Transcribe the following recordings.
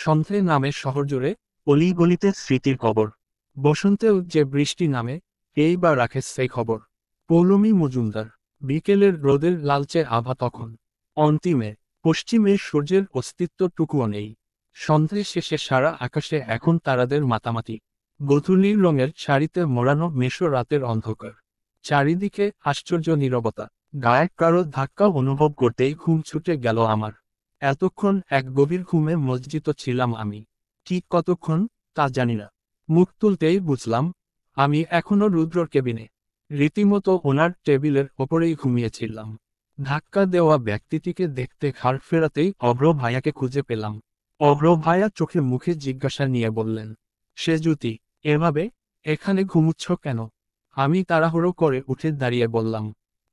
সন্ধ্যে নামে শহর জুড়ে অলিগলিতে স্মৃতির কবর। বসন্তেও যে বৃষ্টি নামে, এই বা রাখে সেই খবর। পৌলমী মজুমদার। বিকেলের রোদের লালচে আভা তখন। অন্তিমে পশ্চিমে সূর্যের অস্তিত্বটুকুও নেই। সন্ধ্যে শেষে সারা আকাশে এখন তারাদের মাতামাতি। গোধূলির রঙের শাড়িতে মোড়ানো মেশো রাতের অন্ধকার। চারিদিকে আশ্চর্য নীরবতা। গায়ে কারো ধাক্কা অনুভব করতেই ঘুম ছুটে গেল আমার। এতক্ষণ এক গভীর ঘুমে মজ্জিত ছিলাম আমি। ঠিক কতক্ষণ তা জানি না। মুখ তুলতেই বুঝলাম আমি এখনো রুদ্রর কেবিনে, রীতিমতো ওনার টেবিলের ওপরেই ঘুমিয়েছিলাম। ধাক্কা দেওয়া ব্যক্তিটিকে দেখতে ঘাড় ফেরাতেই অভ্র ভাইয়াকে খুঁজে পেলাম। অভ্র ভাইয়া চোখে মুখে জিজ্ঞাসা নিয়ে বললেন, সে জ্যোতি, এভাবে এখানে ঘুমুচ্ছ কেন? আমি তাড়াহুড়ো করে উঠে দাঁড়িয়ে বললাম,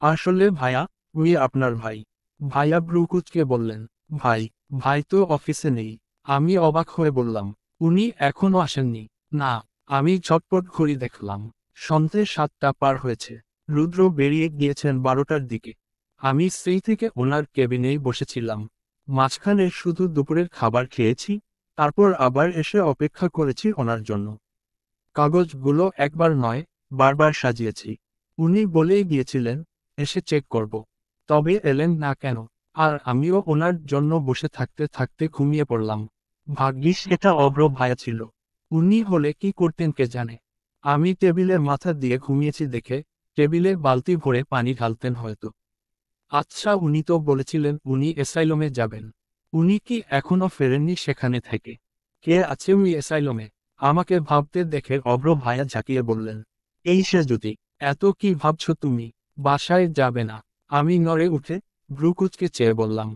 আসলে ভাইয়া, উনি আপনার ভাই। ভাইয়া ব্রুকুচকে বললেন, ভাই? ভাই তো অফিসে নেই। আমি অবাক হয়ে বললাম, উনি এখনো আসেননি? না। আমি ঝটপট ঘড়ি দেখলাম। সন্ধ্যে 7টা পার হয়েছে। রুদ্র বেরিয়ে গিয়েছেন 12টার দিকে। আমি সেই থেকে ওনার কেবিনেই বসেছিলাম। মাঝখানে শুধু দুপুরের খাবার খেয়েছি, তারপর আবার এসে অপেক্ষা করেছি ওনার জন্য। কাগজগুলো একবার নয়, বারবার সাজিয়েছি। উনি বলেই গিয়েছিলেন, এসে চেক করব। তবে এলেন না কেন? আর আমিও ওনার জন্য বসে থাকতে থাকতে ঘুমিয়ে পড়লাম। ভাগ্যিস এটা অভ্র ভায়া ছিল। উনি হলে কি করতেন কে জানে। আমি টেবিলে মাথা দিয়ে ঘুমিয়েছি দেখে টেবিলে বালতি ভরে পানি ঢালতেন হয়তো। আচ্ছা, উনি তো বলেছিলেন উনি এসাইলমে যাবেন। উনি কি এখনো ফেরেননি সেখানে থেকে? কে আছে উনি এসাইলমে? আমাকে ভাবতে দেখে অভ্র ভায়া ঝাঁকিয়ে বললেন, এই সে জ্যোতি। এত কি ভাবছো তুমি? বাসায় যাবে না? আমি নড়ে উঠে ভ্রুকুচকে চেয়ে বললাম,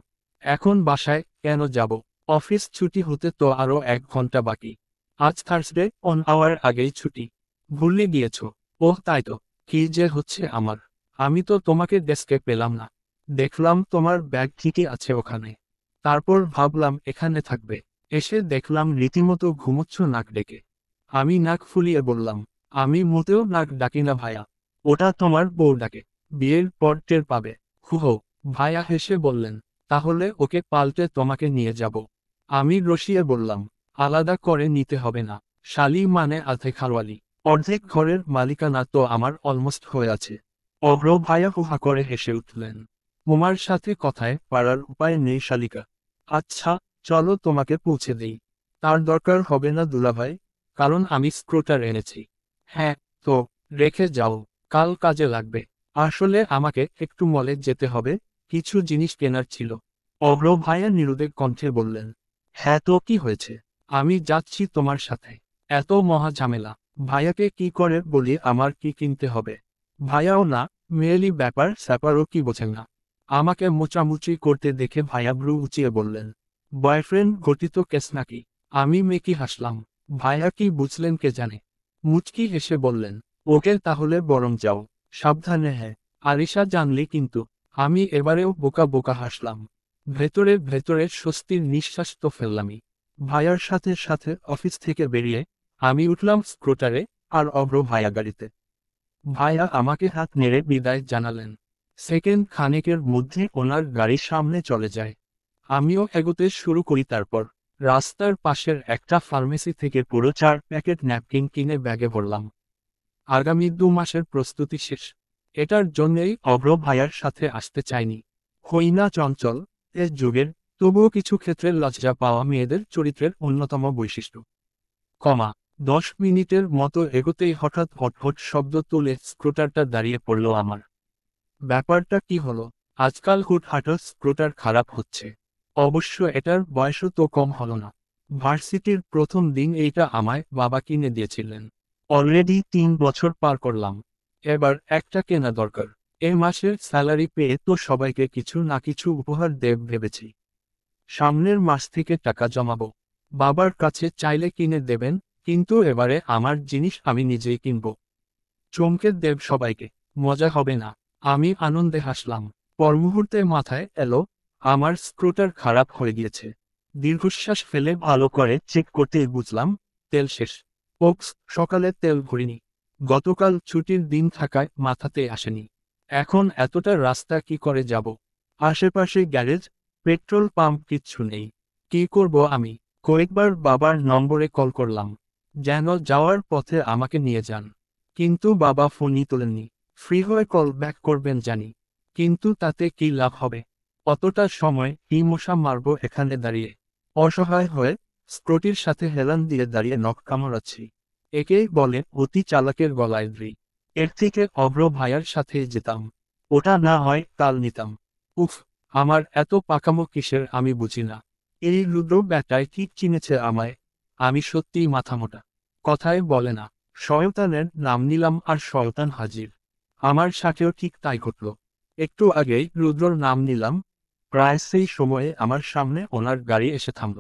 এখন বাসায় কেন যাব? অফিস ছুটি হতে তো আরো 1 ঘন্টা বাকি। আজ থার্সডে, অন আওয়ার আগেই ছুটি। ভুলে গিয়েছ? ওহ তাই তো। কি যে হচ্ছে আমার। আমি তো তোমাকে ডেস্কে পেলাম না। দেখলাম তোমার ব্যাগ ঠিকই আছে ওখানে। তারপর ভাবলাম এখানে থাকবে। এসে দেখলাম রীতিমতো ঘুমোচ্ছ নাক ডেকে। আমি নাক ফুলিয়ে বললাম, আমি মোটেও নাক ডাকি না ভাইয়া। ওটা তোমার বউ ডাকে। বিয়ের পর টের পাবে। হুহো। ভাইয়া হেসে বললেন, তাহলে ওকে পাল্টে তোমাকে নিয়ে যাব। আমি রসিয়ে বললাম, আলাদা করে নিতে হবে না। শালি মানে আধে খারওয়ালি। অর্ধেক ঘরের মালিকানা তো আমার অলমোস্ট হয়ে আছে। অভ্র ভাইয়া হুহা করে হেসে উঠলেন। তোমার সাথে কথায় পারার উপায় নেই শালিকা। আচ্ছা, চলো তোমাকে পৌঁছে দেই। তার দরকার হবে না দুলাভাই, কারণ আমি স্ক্রুটার এনেছি। হ্যাঁ, তো রেখে যাও, কাল কাজে লাগবে। আসলে আমাকে একটু মলে যেতে হবে, কিছু জিনিস কেনার ছিল। অভ্র ভাইয়া নিরুদ্বেগ কণ্ঠে বললেন, হ্যাঁ তো কি হয়েছে? আমি যাচ্ছি তোমার সাথে। এত মহা ঝামেলা। ভাইয়াকে কি করে বলি আমার কি কিনতে হবে? ভাইয়াও না, মেয়েলি ব্যাপার স্যাপারও কি বোঝেন না। আমাকে মোচামুচি করতে দেখে ভাইয়া ভ্রু উঁচিয়ে বললেন, বয়ফ্রেন্ড ঘটিত কেস নাকি? আমি মেকি হাসলাম। ভাইয়া কি বুঝলেন কে জানে। মুচকি হেসে বললেন, ওকে তাহলে বরং যাও। সাবধানে। হ্যাঁ। আরিশা জানলি কিন্তু। আমি এবারেও বোকা বোকা হাসলাম। ভেতরে ভেতরে স্বস্তির নিঃশ্বাস তো ফেললামই। ভাইয়ার সাথে সাথে অফিস থেকে বেরিয়ে আমি উঠলাম স্ক্রুটারে, আর অভ্র ভাইয়া গাড়িতে। ভাইয়া আমাকে হাত নেড়ে বিদায় জানালেন। সেকেন্ড খানেকের মধ্যে ওনার গাড়ির সামনে চলে যায়। আমিও এগোতে শুরু করি। তারপর রাস্তার পাশের একটা ফার্মেসি থেকে পুরো 4 প্যাকেট ন্যাপকিন কিনে ব্যাগে ভরলাম। আগামী 2 মাসের প্রস্তুতি শেষ। এটার জন্যেই অভ্র ভাইয়ার সাথে আসতে চাইনি। হই না চঞ্চল, এ যুগের, তবুও কিছু ক্ষেত্রে লজ্জা পাওয়া মেয়েদের চরিত্রের অন্যতম বৈশিষ্ট্য। কমা 10 মিনিটের মতো এগোতেই হঠাৎ হটহট শব্দ তুলে স্ক্রুটারটা দাঁড়িয়ে পড়ল আমার। ব্যাপারটা কি হলো? আজকাল হুটহাট স্ক্রুটার খারাপ হচ্ছে। অবশ্য এটার বয়সও তো কম হলো না। ভার্সিটির প্রথম দিন এইটা আমায় বাবা কিনে দিয়েছিলেন। অলরেডি 3 বছর পার করলাম। এবার একটা কেনা দরকার। এ মাসের স্যালারি পেয়ে তো সবাইকে কিছু না কিছু উপহার দেব ভেবেছি। সামনের মাস থেকে টাকা জমাবো। বাবার কাছে চাইলে কিনে দেবেন, কিন্তু এবারে আমার জিনিস আমি নিজেই কিনব। চমকে দেব সবাইকে। মজা হবে না? আমি আনন্দে হাসলাম। পরমুহূর্তে মাথায় এলো, আমার স্ক্রুটার খারাপ হয়ে গিয়েছে। দীর্ঘশ্বাস ফেলে ভালো করে চেক করতেই বুঝলাম, তেল শেষ। ওপস, সকালে তেল ভরিনি। গতকাল ছুটির দিন থাকায় মাথাতে আসেনি। এখন এতটা রাস্তা কি করে যাব? আশেপাশে গ্যারেজ, পেট্রোল পাম্প কিচ্ছু নেই। কি করব আমি? কয়েকবার বাবার নম্বরে কল করলাম, যেন যাওয়ার পথে আমাকে নিয়ে যান। কিন্তু বাবা ফোনই তোলেননি। ফ্রি হয়ে কল ব্যাক করবেন জানি, কিন্তু তাতে কি লাভ হবে? অতটা সময় কি মশা মারব এখানে দাঁড়িয়ে? অসহায় হয়ে স্ক্রুটির সাথে হেলান দিয়ে দাঁড়িয়ে নখ কামড়াচ্ছি। একেই বলে অতি চালাকের গলায় দড়ি। এর থেকে অভ্র ভাইয়ার সাথে যেতাম, ওটা না হয় কাল নিতাম। উফ, আমার এত পাকামো কিসের আমি বুঝি না। এই রুদ্র ব্যাটায় ঠিক চিনেছে আমায়। আমি সত্যিই মাথামোটা, কথায় বলে না। শয়তানের নাম নিলাম আর শয়তান হাজির। আমার সাথেও ঠিক তাই ঘটল। একটু আগেই রুদ্রর নাম নিলাম, প্রায় সেই সময়ে আমার সামনে ওনার গাড়ি এসে থামল।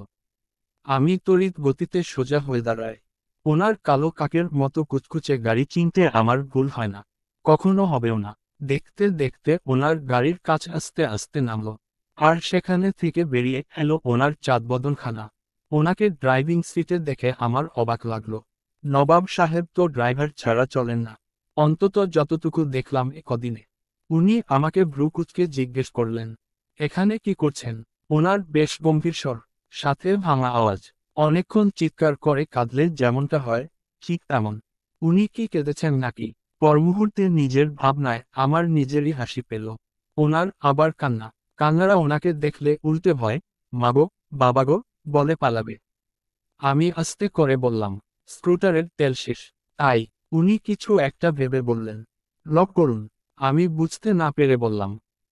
আমি তড়িৎ গতিতে সোজা হয়ে দাঁড়াই। ওনার কালো কাকের মতো কুচকুচে গাড়ি চিনতে আমার ভুল হয় না, কখনো হবেও না। দেখতে দেখতে ওনার গাড়ির কাছ আস্তে আস্তে নামল, আর সেখানে থেকে বেরিয়ে এলো ওনার চাঁদবদনখানা। ওনাকে ড্রাইভিং সিটে দেখে আমার অবাক লাগলো। নবাব সাহেব তো ড্রাইভার ছাড়া চলেন না, অন্তত যতটুকু দেখলাম এ কদিনে। উনি আমাকে ভ্রু কুঁচকে জিজ্ঞেস করলেন, এখানে কি করছেন? ওনার বেশ গম্ভীর স্বর, সাথে ভাঙা আওয়াজ। অনেকক্ষণ চিৎকার করে কাঁদলে যেমনটা হয়, ঠিক তেমন। উনি কি কেঁদেছেন নাকি? পরমুহূর্তে নিজের ভাবনায় আমার নিজেরই হাসি পেল। ওনার আবার কান্না। কান্নারা ওনাকে দেখলে উল্টে ভয়, মাগো, বাবাগো বলে পালাবে। আমি আস্তে করে বললাম, স্ক্রুটারের তেল শেষ, তাই। উনি কিছু একটা ভেবে বললেন, লক করুন। আমি বুঝতে না পেরে বললাম,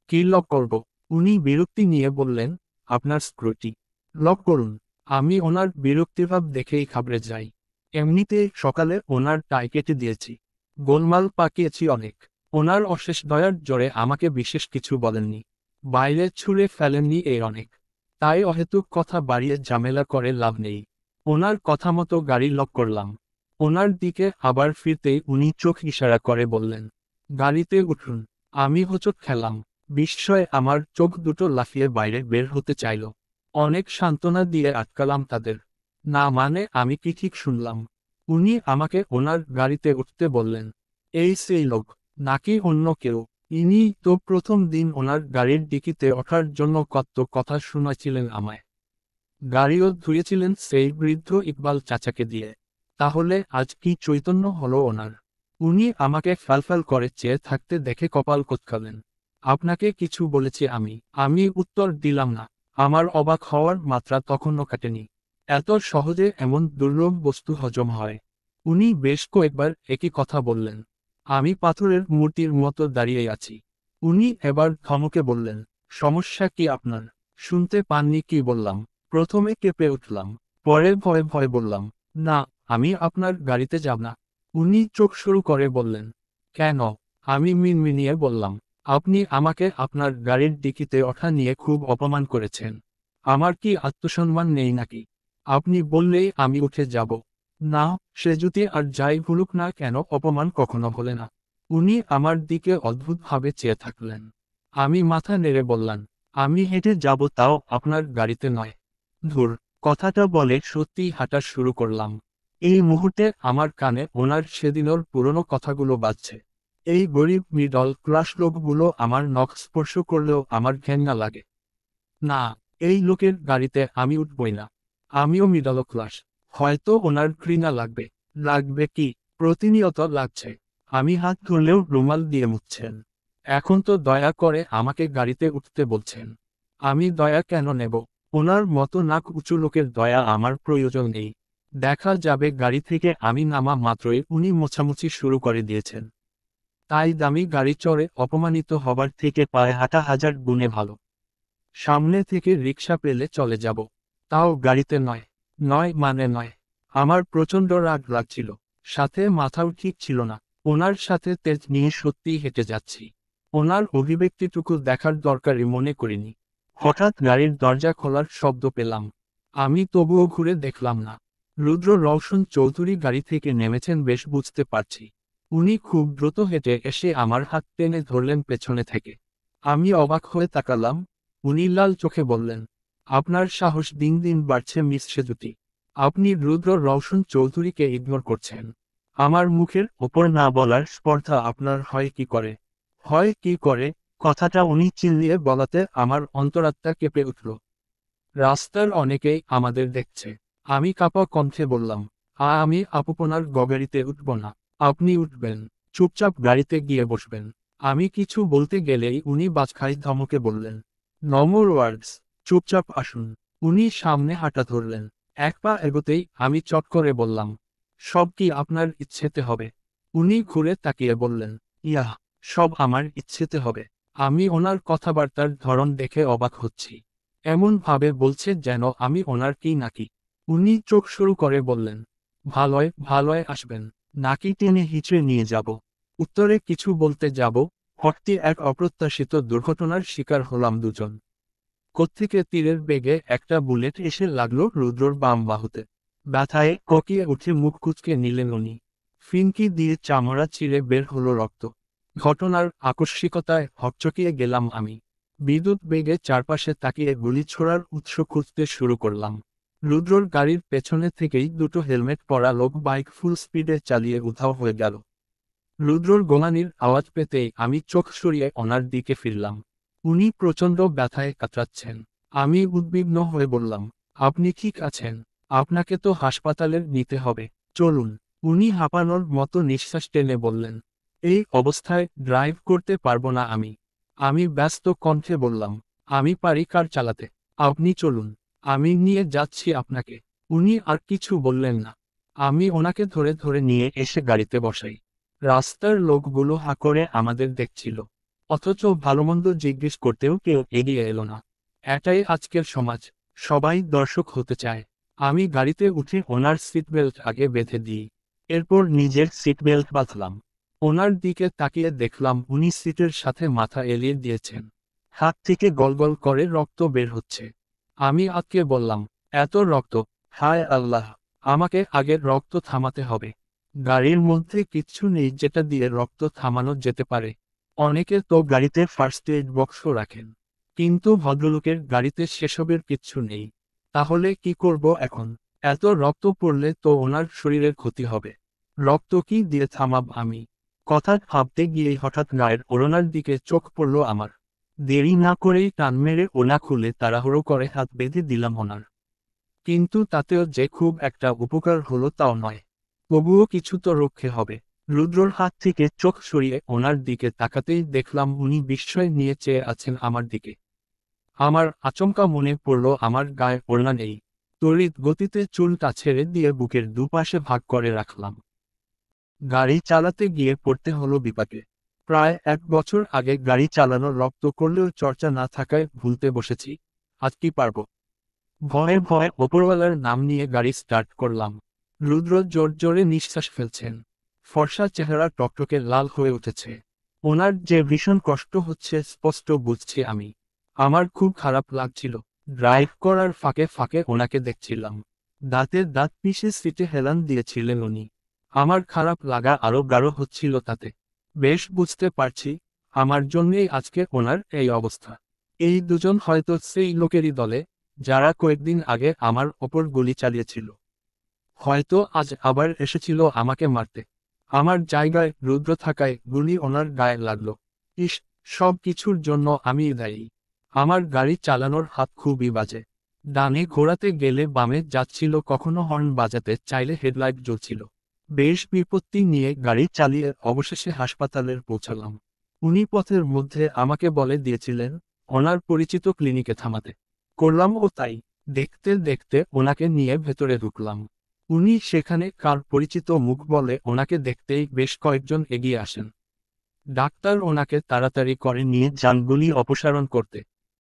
কি লক করব? উনি বিরক্তি নিয়ে বললেন, আপনার স্ক্রুটি লক করুন। আমি ওনার বিরক্তিভাব দেখেই ঘাবড়ে যাই। এমনিতে সকালে ওনার টাই কেটে দিয়েছি, গোলমাল পাকিয়েছি অনেক। ওনার অশেষ দয়ার জোরে আমাকে বিশেষ কিছু বলেননি, বাইরে ছুঁড়ে ফেলেননি এই অনেক। তাই অহেতুক কথা বাড়িয়ে ঝামেলা করে লাভ নেই। ওনার কথা মতো গাড়ি লক করলাম। ওনার দিকে আবার ফিরতেই উনি চোখ ইশারা করে বললেন, গাড়িতে উঠুন। আমি হোঁচট খেলাম। বিস্ময়ে আমার চোখ দুটো লাফিয়ে বাইরে বের হতে চাইল। অনেক সান্ত্বনা দিয়ে আটকালাম তাদের। না মানে আমি কি ঠিক শুনলাম? উনি আমাকে ওনার গাড়িতে উঠতে বললেন। এই সেই লোক, নাকি অন্য কেউ? ইনি তো প্রথম দিন ওনার গাড়ির ডিকিতে ওঠার জন্য কত কথা শোনাচ্ছিলেন আমায়। গাড়িও ধুয়েছিলেন সেই বৃদ্ধ ইকবাল চাচাকে দিয়ে। তাহলে আজ কি চৈতন্য হলো ওনার? উনি আমাকে ফ্যালফ্যাল করে চেয়ে থাকতে দেখে কপাল কোঁচকালেন। আপনাকে কিছু বলেছি আমি উত্তর দিলাম না। আমার অবাক হওয়ার মাত্রা তখনও কাটেনি। এত সহজে এমন দুর্লভ বস্তু হজম হয়? উনি বেশ কয়েকবার একই কথা বললেন। আমি পাথরের মূর্তির মতো দাঁড়িয়ে আছি। উনি এবার ধমকে বললেন, সমস্যা কি আপনার? শুনতে পাননি কি বললাম? প্রথমে কেঁপে উঠলাম, পরে ভয়ে ভয়ে বললাম, না, আমি আপনার গাড়িতে যাব না। উনি চোখ শুরু করে বললেন, কেন? আমি মিনমিনিয়ে বললাম, আপনি আমাকে আপনার গাড়ির ডিকিতে ওঠা নিয়ে খুব অপমান করেছেন। আমার কি আত্মসম্মান নেই নাকি? আপনি বললেই আমি উঠে যাব। না, সে যদি আর যাই ভুলুক না কেন, অপমান কখনো হলে না। উনি আমার দিকে অদ্ভুতভাবে চেয়ে থাকলেন। আমি মাথা নেড়ে বললাম, আমি হেঁটে যাব, তাও আপনার গাড়িতে নয়। ধুর, কথাটা বলে সত্যিই হাঁটা শুরু করলাম। এই মুহূর্তে আমার কানে ওনার সেদিনের পুরনো কথাগুলো বাজছে। এই গরিব মিডল ক্লাস লোকগুলো আমার নখ স্পর্শ করলেও আমার ঘেন্না লাগে। না, এই লোকের গাড়িতে আমি উঠবই না। আমিও মিডল ক্লাস। হয়তো ওনার ঘৃণা লাগবে। লাগবে কি? প্রতিনিয়ত লাগছে। আমি হাত ধরলেও রুমাল দিয়ে মুছছেন। এখন তো দয়া করে আমাকে গাড়িতে উঠতে বলছেন। আমি দয়া কেন নেব? ওনার মতো নাক উঁচু লোকের দয়া আমার প্রয়োজন নেই। দেখা যাবে গাড়ি থেকে আমি নামা মাত্রই উনি মোছামুছি শুরু করে দিয়েছেন। তাই দামি গাড়ি চড়ে অপমানিত হবার থেকে পায়ে হাঁটা হাজার গুণে ভালো। সামনে থেকে রিকশা পেলে চলে যাব, তাও গাড়িতে নয়। নয় মানে নয়। আমার প্রচণ্ড রাগ লাগছিল, সাথে মাথাও ঠিক ছিল না। ওনার সাথে তেজ নিয়ে সত্যিই হেঁটে যাচ্ছি। ওনার অভিব্যক্তিটুকু দেখার দরকারই মনে করিনি। হঠাৎ গাড়ির দরজা খোলার শব্দ পেলাম। আমি তবুও ঘুরে দেখলাম না। রুদ্র রওশন চৌধুরী গাড়ি থেকে নেমেছেন বেশ বুঝতে পারছি। উনি খুব দ্রুত হেঁটে এসে আমার হাত টেনে ধরলেন পেছনে থেকে। আমি অবাক হয়ে তাকালাম। উনি লাল চোখে বললেন, আপনার সাহস দিন দিন বাড়ছে মিস সেজুতি। আপনি রুদ্র রওশন চৌধুরীকে ইগনোর করছেন। আমার মুখের ওপর না বলার স্পর্ধা আপনার হয় কি করে? হয় কি করে? কথাটা উনি চিল্লিয়ে বলাতে আমার অন্তরাত্মা কেঁপে উঠল। রাস্তার অনেকেই আমাদের দেখছে। আমি কাপা কণ্ঠে বললাম, আমি আপনার গাড়িতে উঠব না। আপনি উঠবেন, চুপচাপ গাড়িতে গিয়ে বসবেন। আমি কিছু বলতে গেলেই উনি বাজখাই ধমকে বললেন, নো মোর ওয়ার্ডস, চুপচাপ আসুন। উনি সামনে হাঁটা ধরলেন। এক পা এগোতেই আমি চট করে বললাম, সব কি আপনার ইচ্ছেতে হবে? উনি ঘুরে তাকিয়ে বললেন, ইয়াহ, সব আমার ইচ্ছেতে হবে। আমি ওনার কথাবার্তার ধরন দেখে অবাক হচ্ছি। এমন ভাবে বলছে যেন আমি ওনার কি নাকি। উনি চোখ শুরু করে বললেন, ভালোয় ভালোয় আসবেন, নাকি টেনে হিঁচড়ে নিয়ে যাব? উত্তরে কিছু বলতে যাব, হঠাৎই এক অপ্রত্যাশিত দুর্ঘটনার শিকার হলাম দুজন। কোত্থেকে তীরের বেগে একটা বুলেট এসে লাগলো রুদ্রর বাম বাহুতে। ব্যথায় ককিয়ে উঠে মুখ কুঁচকে নিলেন উনি। ফিনকি দিয়ে চামড়া চিরে বের হলো রক্ত। ঘটনার আকস্মিকতায় হকচকিয়ে গেলাম আমি। বিদ্যুৎ বেগে চারপাশে তাকিয়ে গুলি ছোড়ার উৎস খুঁজতে শুরু করলাম। রুদ্রর গাড়ির পেছনে থেকেই দুটো হেলমেট পরা লোক বাইক ফুল স্পিডে চালিয়ে উধাও হয়ে গেল। রুদ্রর গোলানির আওয়াজ পেতেই আমি চোখ সরিয়ে ওনার দিকে ফিরলাম। উনি প্রচণ্ড ব্যথায় কাতরাচ্ছেন। আমি উদ্বিগ্ন হয়ে বললাম, আপনি ঠিক আছেন? আপনাকে তো হাসপাতালে নিতে হবে, চলুন। উনি হাঁপানোর মতো নিঃশ্বাস টেনে বললেন, এই অবস্থায় ড্রাইভ করতে পারবো না আমি। আমি ব্যস্ত কণ্ঠে বললাম, আমি পারি কার চালাতে, আপনি চলুন, আমি নিয়ে যাচ্ছি আপনাকে। উনি আর কিছু বললেন না। আমি ওনাকে ধরে ধরে নিয়ে এসে গাড়িতে বসাই। রাস্তার লোকগুলো হাঁ করে আমাদের দেখছিল, অথচ ভালোমন্দ জিজ্ঞেস করতেও কেউ এগিয়ে এলো না। এটাই আজকের সমাজ, সবাই দর্শক হতে চায়। আমি গাড়িতে উঠে ওনার সিট বেল্ট আগে বেঁধে দিই। এরপর নিজের সিট বেল্ট বাঁধলাম। ওনার দিকে তাকিয়ে দেখলাম উনি সিটের সাথে মাথা এলিয়ে দিয়েছেন। হাত থেকে গলগল করে রক্ত বের হচ্ছে। আমি আতকে বললাম, এত রক্ত! হায় আল্লাহ, আমাকে আগের রক্ত থামাতে হবে। গাড়ির মধ্যে কিচ্ছু নেই যেটা দিয়ে রক্ত থামানো যেতে পারে। অনেকে তো গাড়িতে ফার্স্ট এড বক্সও রাখেন, কিন্তু ভদ্রলোকের গাড়িতে সেসবের কিচ্ছু নেই। তাহলে কি করব এখন? এত রক্ত পড়লে তো ওনার শরীরের ক্ষতি হবে। রক্ত কি দিয়ে থামাব আমি? কথা ভাবতে গিয়েই হঠাৎ গায়ের ওড়নার দিকে চোখ পড়ল আমার। দেরি না করেই টান মেরে ওনা খুলে তাড়াহুড়ো করে হাত বেঁধে দিলাম ওনার। কিন্তু তাতেও যে খুব একটা উপকার হলো তাও নয়। তবুও কিছু তো রক্ষে হবে। রুদ্রর হাত থেকে চোখ সরিয়ে ওনার দিকে তাকাতেই দেখলাম উনি বিস্ময় নিয়ে চেয়ে আছেন আমার দিকে। আমার আচমকা মনে পড়ল আমার গায়ে ওড়না নেই। তড়িৎ গতিতে চুলটা ছেড়ে দিয়ে বুকের দুপাশে ভাগ করে রাখলাম। গাড়ি চালাতে গিয়ে পড়তে হলো বিপাকে। প্রায় 1 বছর আগে গাড়ি চালানো রপ্ত করলেও চর্চা না থাকায় ভুলতে বসেছি। আজ কি পারবো? ভয়ে ভয়ে ওপরওয়ালার নাম নিয়ে গাড়ি স্টার্ট করলাম। রুদ্র জোর জোরে নিঃশ্বাস ফেলছেন। ফর্সা চেহারা টকটকে লাল হয়ে উঠেছে। ওনার যে ভীষণ কষ্ট হচ্ছে স্পষ্ট বুঝছি আমি। আমার খুব খারাপ লাগছিল। ড্রাইভ করার ফাঁকে ফাঁকে ওনাকে দেখছিলাম। দাঁতের দাঁত পিষে সিটে হেলান দিয়েছিলেন উনি। আমার খারাপ লাগা আরো গাঢ় হচ্ছিল তাতে। বেশ বুঝতে পারছি, আমার জন্যেই আজকে ওনার এই অবস্থা। এই দুজন হয়তো সেই লোকেরই দলে, যারা কয়েকদিন আগে আমার ওপর গুলি চালিয়েছিল। হয়তো আজ আবার এসেছিল আমাকে মারতে। আমার জায়গায় রুদ্র থাকায় গুলি ওনার গায়ে লাগলো। ইস, সব কিছুর জন্য আমি দায়ী। আমার গাড়ি চালানোর হাত খুবই বাজে। ডানে ঘোরাতে গেলে বামে যাচ্ছিল, কখনো হর্ন বাজাতে চাইলে হেডলাইট জ্বলছিল। বেশ বিপত্তি নিয়ে গাড়ি চালিয়ে অবশেষে হাসপাতালের পৌঁছালাম। উনি পথের মধ্যে আমাকে বলে দিয়েছিলেন ওনার পরিচিত ক্লিনিকে থামাতে। করলাম ও তাই। দেখতে দেখতে ওনাকে নিয়ে ভেতরে ঢুকলাম। উনি সেখানে কার পরিচিত মুখ বলে ওনাকে দেখতেই বেশ কয়েকজন এগিয়ে আসেন। ডাক্তার ওনাকে তাড়াতাড়ি করে নিয়ে যান গুলি অপসারণ করতে।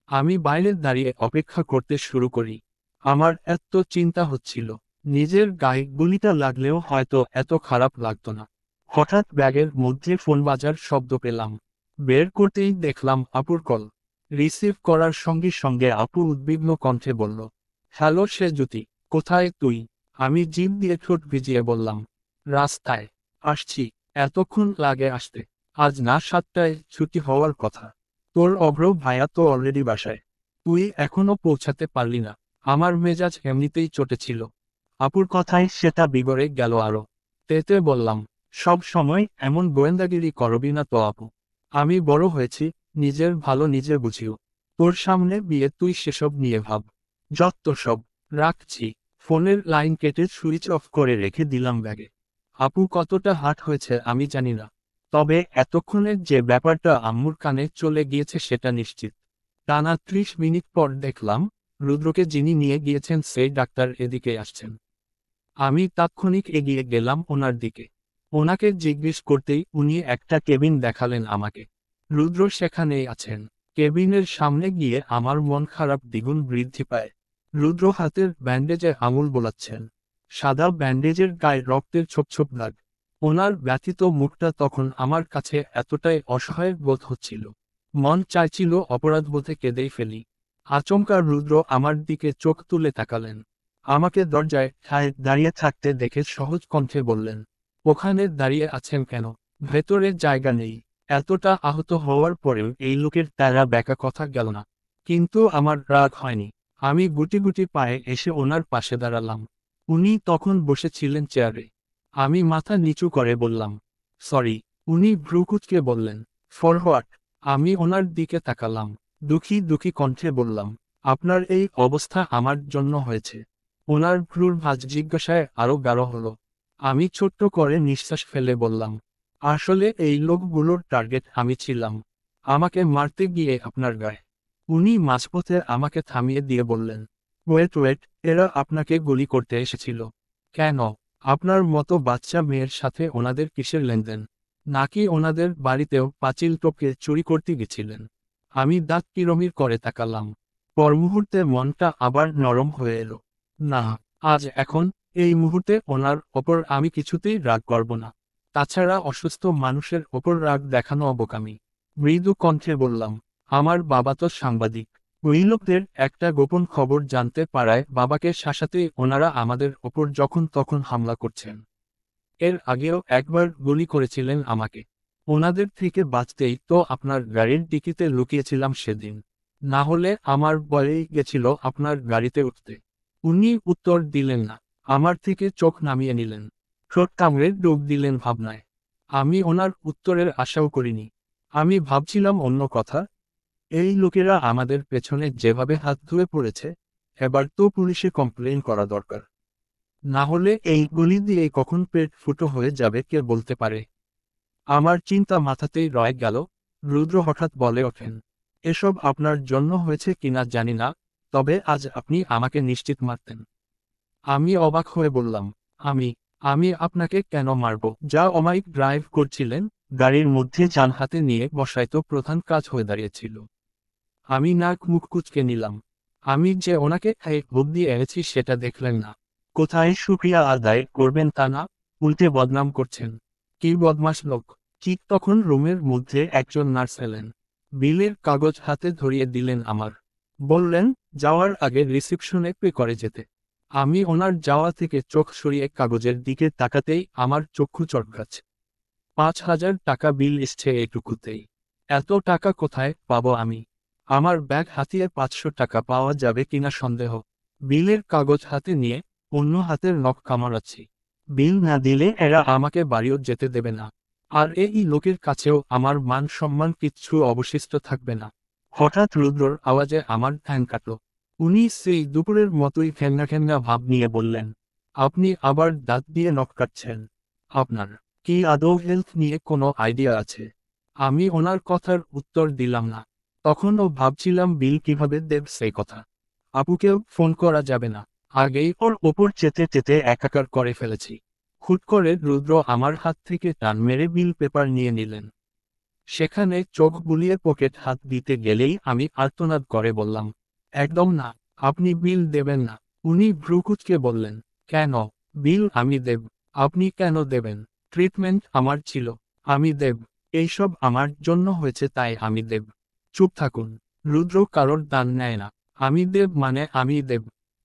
আমি বাইরে দাঁড়িয়ে অপেক্ষা করতে শুরু করি। আমার এত চিন্তা হচ্ছিল, নিজের গায়ে গুলিটা লাগলেও হয়তো এত খারাপ লাগতো না। হঠাৎ ব্যাগের মধ্যে ফোন বাজার শব্দ পেলাম। বের করতেই দেখলাম আপুর কল। রিসিভ করার সঙ্গে সঙ্গে আপু উদ্বিগ্ন কণ্ঠে বলল, হ্যালো সেজুতি, কোথায় তুই? আমি জিভ দিয়ে ঠোঁট ভিজিয়ে বললাম, রাস্তায়। আসছি। এতক্ষণ লাগে আসতে? আজ না 7টায় ছুটি হওয়ার কথা। তোর অভ্র ভাইয়া তো অলরেডি বাসায়। তুই এখনো পৌঁছাতে পারলি না। আমার মেজাজ এমনিতেই চটেছিল। আপুর কথায় সেটা বিগড়ে গেল আরো। তেতে বললাম, সব সময় এমন গোয়েন্দাগিরি করবি না তো আপু। আমি বড় হয়েছি, নিজের ভালো নিজে বুঝিও। তোর সামনে বিয়ে, তুই সেসব নিয়ে ভাব। যত সব। রাখছি। ফোনের লাইন কেটে সুইচ অফ করে রেখে দিলাম ব্যাগে। আপু কতটা হার্ট হয়েছে আমি জানি না, তবে এতক্ষণের যে ব্যাপারটা আম্মুর কানে চলে গিয়েছে সেটা নিশ্চিত। টানা 30 মিনিট পর দেখলাম রুদ্রকে যিনি নিয়ে গিয়েছেন সেই ডাক্তার এদিকে আসছেন। আমি তাৎক্ষণিক এগিয়ে গেলাম ওনার দিকে। ওনাকে জিজ্ঞেস করতেই উনি একটা কেবিন দেখালেন আমাকে। রুদ্র সেখানেই আছেন। কেবিনের সামনে গিয়ে আমার মন খারাপ দ্বিগুণ বৃদ্ধি পায়। রুদ্র হাতের ব্যান্ডেজে আঙুল বোলাচ্ছেন। সাদা ব্যান্ডেজের গায়ে রক্তের ছোপ ছোপ দাগ। ওনার ব্যথিত মুখটা তখন আমার কাছে এতটাই অসহায় বোধ হচ্ছিল, মন চাইছিল অপরাধবোধে কেঁদেই ফেলি। আচমকা রুদ্র আমার দিকে চোখ তুলে তাকালেন। আমাকে দরজায় ঠায় দাঁড়িয়ে থাকতে দেখে সহজ কণ্ঠে বললেন, ওখানে দাঁড়িয়ে আছেন কেন? ভেতরে জায়গা নেই। এতটা আহত হওয়ার পরেও এই লোকের তারা ব্যাকা কথা গেল না। কিন্তু আমার রাগ হয়নি। আমি গুটি গুটি পায়ে এসে ওনার পাশে দাঁড়ালাম। উনি তখন বসেছিলেন চেয়ারে। আমি মাথা নিচু করে বললাম, সরি। উনি ভ্রুকুচকে বললেন, ফর হোয়াট? আমি ওনার দিকে তাকালাম। দুঃখী দুঃখী কণ্ঠে বললাম, আপনার এই অবস্থা আমার জন্য হয়েছে। ওনার ভ্রুর ভাঁজ জিজ্ঞাসায় আরো গাঢ় হলো। আমি ছোট্ট করে নিঃশ্বাস ফেলে বললাম, আসলে এই লোকগুলোর টার্গেট আমি ছিলাম। আমাকে মারতে গিয়ে আপনার গায়ে। উনি মাঝপথে আমাকে থামিয়ে দিয়ে বললেন, ওয়েট ওয়েট, এরা আপনাকে গুলি করতে এসেছিল। কেন? আপনার মতো বাচ্চা মেয়ের সাথে ওনাদের কিসের লেনদেন? নাকি ওনাদের বাড়িতেও পাঁচিল টপকে চুরি করতে গেছিলেন? আমি দাঁত কিরমির করে তাকালাম। পর মুহূর্তে মনটা আবার নরম হয়ে এলো। না, আজ এখন এই মুহূর্তে ওনার ওপর আমি কিছুতেই রাগ করব না। তাছাড়া অসুস্থ মানুষের ওপর রাগ দেখানো অবোকামি। মৃদু কণ্ঠে বললাম, আমার বাবা তো সাংবাদিক। ওই লোকদের একটা গোপন খবর জানতে পারায় বাবাকে শাসাতেই ওনারা আমাদের ওপর যখন তখন হামলা করছেন। এর আগেও একবার গুলি করেছিলেন আমাকে। ওনাদের থেকে বাঁচতেই তো আপনার গাড়ির ডিকিতে লুকিয়েছিলাম সেদিন। না হলে আমার বলেই গেছিল আপনার গাড়িতে উঠতে। উনি উত্তর দিলেন না। আমার থেকে চোখ নামিয়ে নিলেন। ঠোঁট কামড়ে ডুব দিলেন ভাবনায়। আমি ওনার উত্তরের আশাও করিনি। আমি ভাবছিলাম অন্য কথা। এই লোকেরা আমাদের পেছনে যেভাবে হাত ধুয়ে পড়েছে, এবার তো পুলিশে কমপ্লেইন করা দরকার। না হলে এই গুলি দিয়ে কখন পেট ফুটো হয়ে যাবে কে বলতে পারে। আমার চিন্তা মাথাতেই রয়ে গেল। রুদ্র হঠাৎ বলে ওঠেন, এসব আপনার জন্য হয়েছে কিনা জানি না, তবে আজ আপনি আমাকে নিশ্চিত মারতেন। আমি অবাক হয়ে বললাম, আমি আমি আপনাকে কেন মারব? যা অমায়িক ড্রাইভ করছিলেন, গাড়ির মধ্যে যান হাতে নিয়ে বসাই তো প্রধান কাজ হয়ে দাঁড়িয়েছিল। আমি নাক মুখ কুঁচকে নিলাম। আমি যে ওনাকে ভোগ দিয়ে এনেছি সেটা দেখলেন না। কোথায় শুকরিয়া আদায় করবেন তা না, উল্টে বদনাম করছেন। কি বদমাশ লোক! ঠিক তখন রুমের মধ্যে একজন নার্স এলেন। বিলের কাগজ হাতে ধরিয়ে দিলেন আমার। বললেন, যাওয়ার আগে রিসিপশনে পে করে যেতে। আমি ওনার যাওয়া থেকে চোখ সরিয়ে কাগজের দিকে তাকাতেই আমার চক্ষু চটকাচ্ছে। 5,000 টাকা বিল এসছে এটুকুতেই। এত টাকা কোথায় পাবো আমি? আমার ব্যাগ হাতিয়ে 500 টাকা পাওয়া যাবে কিনা সন্দেহ। বিলের কাগজ হাতে নিয়ে অন্য হাতের নখ কামড়াচ্ছি। বিল না দিলে এরা আমাকে বাড়িও যেতে দেবে না। আর এই লোকের কাছেও আমার মান সম্মান কিচ্ছু অবশিষ্ট থাকবে না। হঠাৎ রুদ্রর আওয়াজে আমার ধ্যান কাটল। উনি সেই দুপুরের মতোই ফেন্না ফেন্না ভাব নিয়ে বললেন, আপনি আবার দাঁত দিয়ে নখ কাটছেন? আপনার কি আদৌ হেলথ নিয়ে কোনো আইডিয়া আছে? আমি ওনার কথার উত্তর দিলাম না। তখনও ভাবছিলাম বিল কিভাবে দেব সেই কথা। আপুকেও ফোন করা যাবে না। আগেই ওর ওপর চেতে চেতে একাকার করে ফেলেছি। হুট করে রুদ্র আমার হাত থেকে টান মেরে বিল পেপার নিয়ে নিলেন। সেখানে চোখ বুলিয়ে পকেট হাত দিতে গেলেই আমি আর্তনাদ করে বললাম, একদম না, আপনি বিল দেবেন না। উনি ভ্রুকুচকে বললেন, কেন? বিল আমি দেব। আপনি কেন দেবেন? ট্রিটমেন্ট আমার ছিল, আমি দেব। এইসব আমার জন্য হয়েছে তাই আমি দেব। চুপ থাকুন। রুদ্র কারোর দান নেয় না। আমি দেব মানে আমি দেব।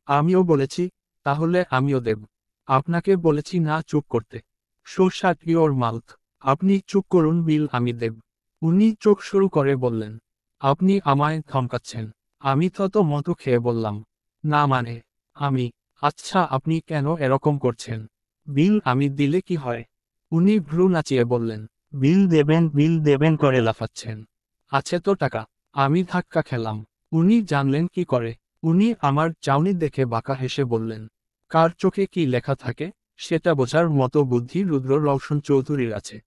আমিও বলেছি, তাহলে আমিও দেব। আপনাকে বলেছি না চুপ করতে। Show shut your mouth. আপনি চুপ করুন, বিল আমি দেব। উনি চোখ শুরু করে বললেন, আপনি আমায় ধমকাচ্ছেন? আমি থত মতো খেয়ে বললাম, না মানে, আমি। আচ্ছা আপনি কেন এরকম করছেন? বিল আমি দিলে কি হয়? উনি ভ্রু নাচিয়ে বললেন, বিল দেবেন করে লাফাচ্ছেন। আছে তো টাকা। আমি ধাক্কা খেলাম। উনি জানলেন কি করে? উনি আমার চাউনি দেখে বাঁকা হেসে বললেন, কার চোখে কি লেখা থাকে সেটা বোঝার মতো বুদ্ধি রুদ্র রওশন চৌধুরীর আছে।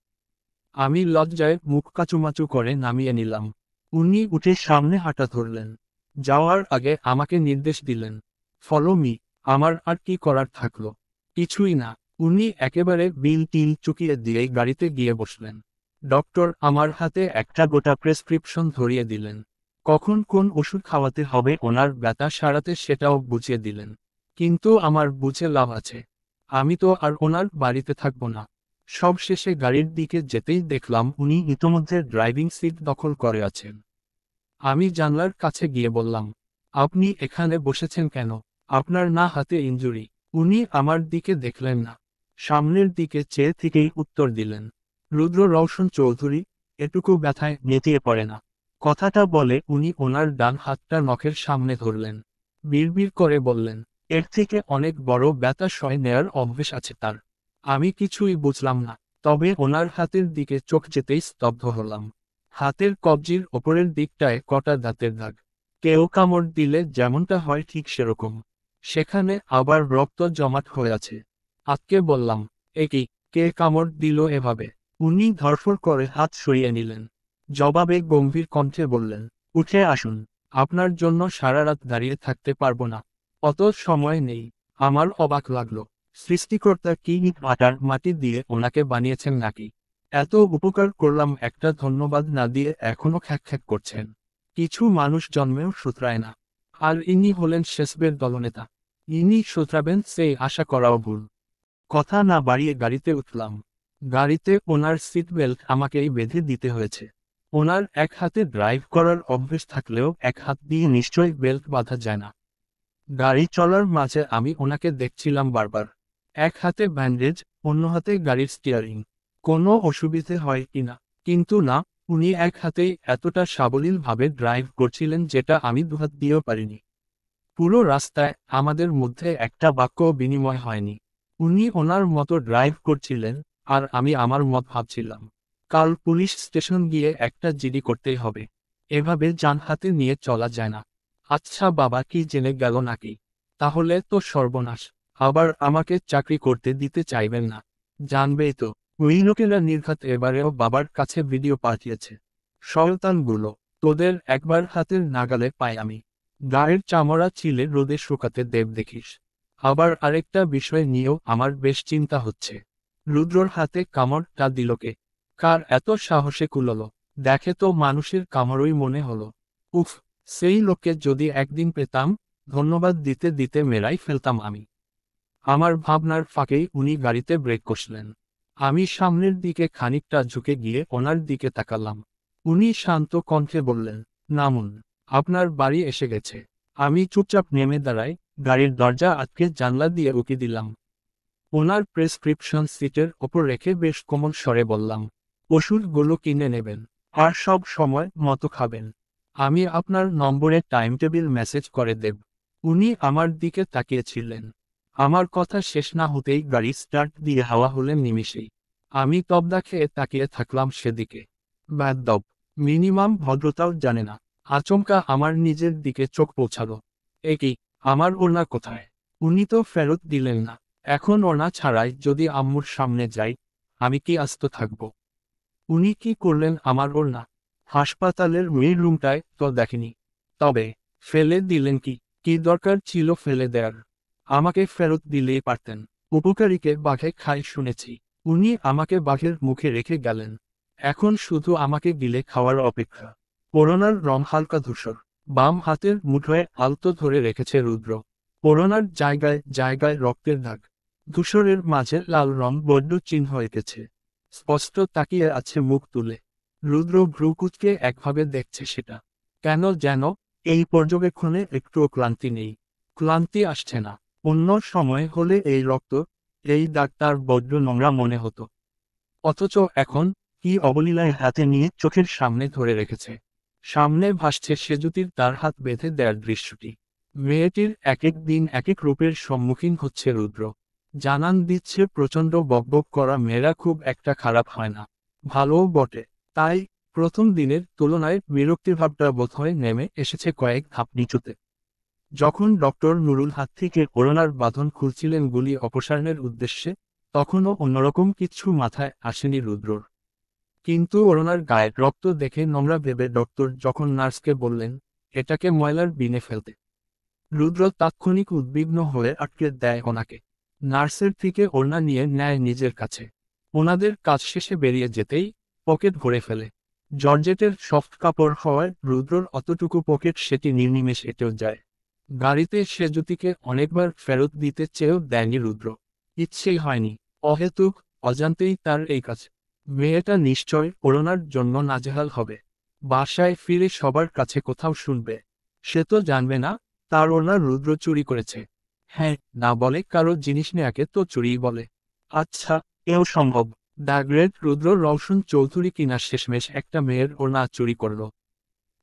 আমি লজ্জায় মুখ কাচুমাচু করে নামিয়ে নিলাম। উনি উঠে সামনে হাঁটা ধরলেন। যাওয়ার আগে আমাকে নির্দেশ দিলেন, ফলো মি। আমার আর কি করার থাকলো? কিছুই না। উনি একেবারে বিল টিল চুকিয়ে দিয়েই গাড়িতে গিয়ে বসলেন। ডক্টর আমার হাতে একটা গোটা প্রেসক্রিপশন ধরিয়ে দিলেন। কখন কোন ওষুধ খাওয়াতে হবে ওনার ব্যথা সারাতে সেটাও বুঝিয়ে দিলেন। কিন্তু আমার বুঝে লাভ আছে। আমি তো আর ওনার বাড়িতে থাকবো না। সব শেষে গাড়ির দিকে যেতেই দেখলাম উনি ইতোমধ্যে ড্রাইভিং সিট দখল করে আছেন। আমি জানলার কাছে গিয়ে বললাম, আপনি এখানে বসেছেন কেন? আপনার না হাতে ইনজুরি? উনি আমার দিকে দেখলেন না। সামনের দিকে চেয়ে থেকেই উত্তর দিলেন, রুদ্র রওশন চৌধুরী, এটুকু ব্যথায় নেতিয়ে পড়ে না। কথাটা বলে উনি ওনার ডান হাতটা নখের সামনে ধরলেন। বিড়বিড় করে বললেন, এর থেকে অনেক বড় ব্যথা সয় নেয়ার অভ্যেস আছে তার। আমি কিছুই বুঝলাম না, তবে ওনার হাতের দিকে চোখ যেতেই স্তব্ধ হলাম। হাতের কবজির ওপরের দিকটায় কটা দাঁতের দাগ। কেউ কামড় দিলে যেমনটা হয় ঠিক সেরকম। সেখানে আবার রক্ত জমাট হয়ে আছে। আজকে বললাম, এ কি, কে কামড় দিল এভাবে? উনি ধরফর করে হাত সরিয়ে নিলেন। জবাবে গম্ভীর কণ্ঠে বললেন, উঠে আসুন। আপনার জন্য সারা রাত দাঁড়িয়ে থাকতে পারবো না। অত সময় নেই। আমার অবাক লাগলো, সৃষ্টিকর্তা কি ইট ভাটার মাটি দিয়ে ওনাকে বানিয়েছেন নাকি? এত উপকার করলাম, একটা ধন্যবাদ না দিয়ে এখনো খ্যাক করছেন। কিছু মানুষ জন্মেও শুধরায় না। আর ইনি হলেন শেষবের দলনেতা। ইনি শুধরাবেন সেই আশা করাও ভুল। কথা না বাড়িয়ে গাড়িতে উঠলাম। গাড়িতে ওনার সিট বেল্ট আমাকেই বেঁধে দিতে হয়েছে। ওনার এক হাতে ড্রাইভ করার অভ্যেস থাকলেও এক হাত দিয়ে নিশ্চয়ই বেল্ট বাঁধা যায় না। গাড়ি চলার মাঝে আমি ওনাকে দেখছিলাম বারবার। এক হাতে ব্যান্ডেজ, অন্য হাতে গাড়ির স্টিয়ারিং। কোনো অসুবিধে হয় কিনা। কিন্তু না, উনি এক হাতেই এতটা সাবলীলভাবে ড্রাইভ করছিলেন যেটা আমি দুহাত দিয়েও পারিনি। পুরো রাস্তায় আমাদের মধ্যে একটা বাক্য বিনিময় হয়নি। উনি ওনার মতো ড্রাইভ করছিলেন, আর আমি আমার মত ভাবছিলাম। কাল পুলিশ স্টেশন গিয়ে একটা জিডি করতেই হবে। এভাবে যান হাতে নিয়ে চলা যায় না। আচ্ছা বাবা কি জেনে গেল নাকি? তাহলে তো সর্বনাশ। আবার আমাকে চাকরি করতে দিতে চাইবেন না। জানবেই তো, ওই লোকেরা নির্ঘাত এবারেও বাবার কাছে ভিডিও পাঠিয়েছে। শয়তানগুলো, তোদের একবার হাতের নাগালে পাই আমি। গায়ের চামড়া ছিলে রোদে শুকাতে দেব দেখিস। আবার আরেকটা বিষয় নিয়েও আমার বেশ চিন্তা হচ্ছে। রুদ্রর হাতে কামড়টা দিল কে? কার এত সাহসে কুললো? দেখে তো মানুষের কামড়ই মনে হলো। উফ, সেই লোককে যদি একদিন পেতাম, ধন্যবাদ দিতে দিতে মেরাই ফেলতাম আমি। আমার ভাবনার ফাঁকেই উনি গাড়িতে ব্রেক কষলেন। আমি সামনের দিকে খানিকটা ঝুঁকে গিয়ে ওনার দিকে তাকালাম। উনি শান্ত কণ্ঠে বললেন, নামুন। আপনার বাড়ি এসে গেছে। আমি চুপচাপ নেমে দাঁড়াই, গাড়ির দরজা আটকে জানলা দিয়ে উকি দিলাম। ওনার প্রেসক্রিপশন সিটের ওপর রেখে বেশ কোমল স্বরে বললাম, ওষুধগুলো কিনে নেবেন। আর সব সময় মতো খাবেন। আমি আপনার নম্বরে টাইম টেবিল মেসেজ করে দেব। উনি আমার দিকে তাকিয়েছিলেন। আমার কথা শেষ না হতেই গাড়ি স্টার্ট দিয়ে হাওয়া হলেন নিমিষেই। আমি তবদা খেয়ে তাকিয়ে থাকলাম সেদিকে। বেয়াদ্দপ, মিনিমাম ভদ্রতাও জানে না। আচমকা আমার নিজের দিকে চোখ পৌঁছালো। এ কি, আমার ওড়না কোথায়? উনি তো ফেরত দিলেন না। এখন ওড়না ছাড়াই যদি আম্মুর সামনে যাই, আমি কি আস্ত থাকব? উনি কি করলেন আমার ওড়না? হাসপাতালের মেয়ের রুমটায় তো দেখেনি। তবে ফেলে দিলেন কি? কি দরকার ছিল ফেলে দেয়ার? আমাকে ফেরত দিলেই পারতেন। উপকারীকে বাঘে খায় শুনেছি। উনি আমাকে বাঘের মুখে রেখে গেলেন। এখন শুধু আমাকে গিলে খাওয়ার অপেক্ষা। ওড়নার রং হালকা ধূসর। বাম হাতের মুঠোয় আলতো ধরে রেখেছে রুদ্র। ওড়নার জায়গায় জায়গায় রক্তের দাগ। ধূসরের মাঝে লাল রং বড্ড চিহ্ন এঁকেছে। স্পষ্ট তাকিয়ে আছে মুখ তুলে। রুদ্র ভ্রুকুচকে একভাবে দেখছে সেটা। কেন যেন এই পর্যবেক্ষণে একটুও ক্লান্তি নেই। ক্লান্তি আসছে না। অন্য সময় হলে এই রক্ত, এই দাগ তার বড্ড নোংরা মনে হতো। অথচ এখন, কি অবলীলায় হাতে নিয়ে চোখের সামনে ধরে রেখেছে। সামনে ভাসছে সেজুতির তার হাত বেঁধে দেয়ার দৃশ্যটি। মেয়েটির এক এক দিন এক এক রূপের সম্মুখীন হচ্ছে রুদ্র। জানান দিচ্ছে প্রচণ্ড বকবক করা মেয়েরা খুব একটা খারাপ হয় না। ভালোও বটে। তাই প্রথম দিনের তুলনায় বিরক্তিভাবটা বোধহয় নেমে এসেছে কয়েক ধাপ নিচুতে। যখন ডক্টর নুরুল হাত থেকে করোনার বাঁধন খুলছিলেন গুলি অপসারণের উদ্দেশ্যে, তখনও অন্যরকম কিছু মাথায় আসেনি রুদ্রর। কিন্তু ওরনার গায়ের রক্ত দেখে নোংরা ভেবে ডক্টর যখন নার্সকে বললেন এটাকে ময়লার বিনে ফেলতে, রুদ্র তাৎক্ষণিক উদ্বিগ্ন হয়ে আটকে দেয় ওনাকে। নার্সের থেকে ওড়না নিয়ে নেয় নিজের কাছে। ওনাদের কাজ শেষে বেরিয়ে যেতেই পকেট ভরে ফেলে। জর্জেটের সফট কাপড় হওয়ায় রুদ্রর অতটুকু পকেট সেটি নির্নিমেষ এঁটেও যায়। গাড়িতে সেজুতিকে অনেকবার ফেরত দিতে চেয়েও দেয়নি রুদ্র। ইচ্ছেই হয়নি। অহেতুক, অজান্তেই তার এই কাজ। মেয়েটা নিশ্চয় করোনার জন্য নাজেহাল হবে। বাসায় ফিরে সবার কাছে কোথাও শুনবে। সে তো জানবে না তার ওনার রুদ্র চুরি করেছে। হ্যাঁ, না বলে কারো জিনিস নেয়াকে তো চুরিই বলে। আচ্ছা, এও সম্ভব। দ্য গ্রেট রুদ্র রওশন চৌধুরী কিনা শেষমেশ একটা মেয়ের ওড়না চুরি করল।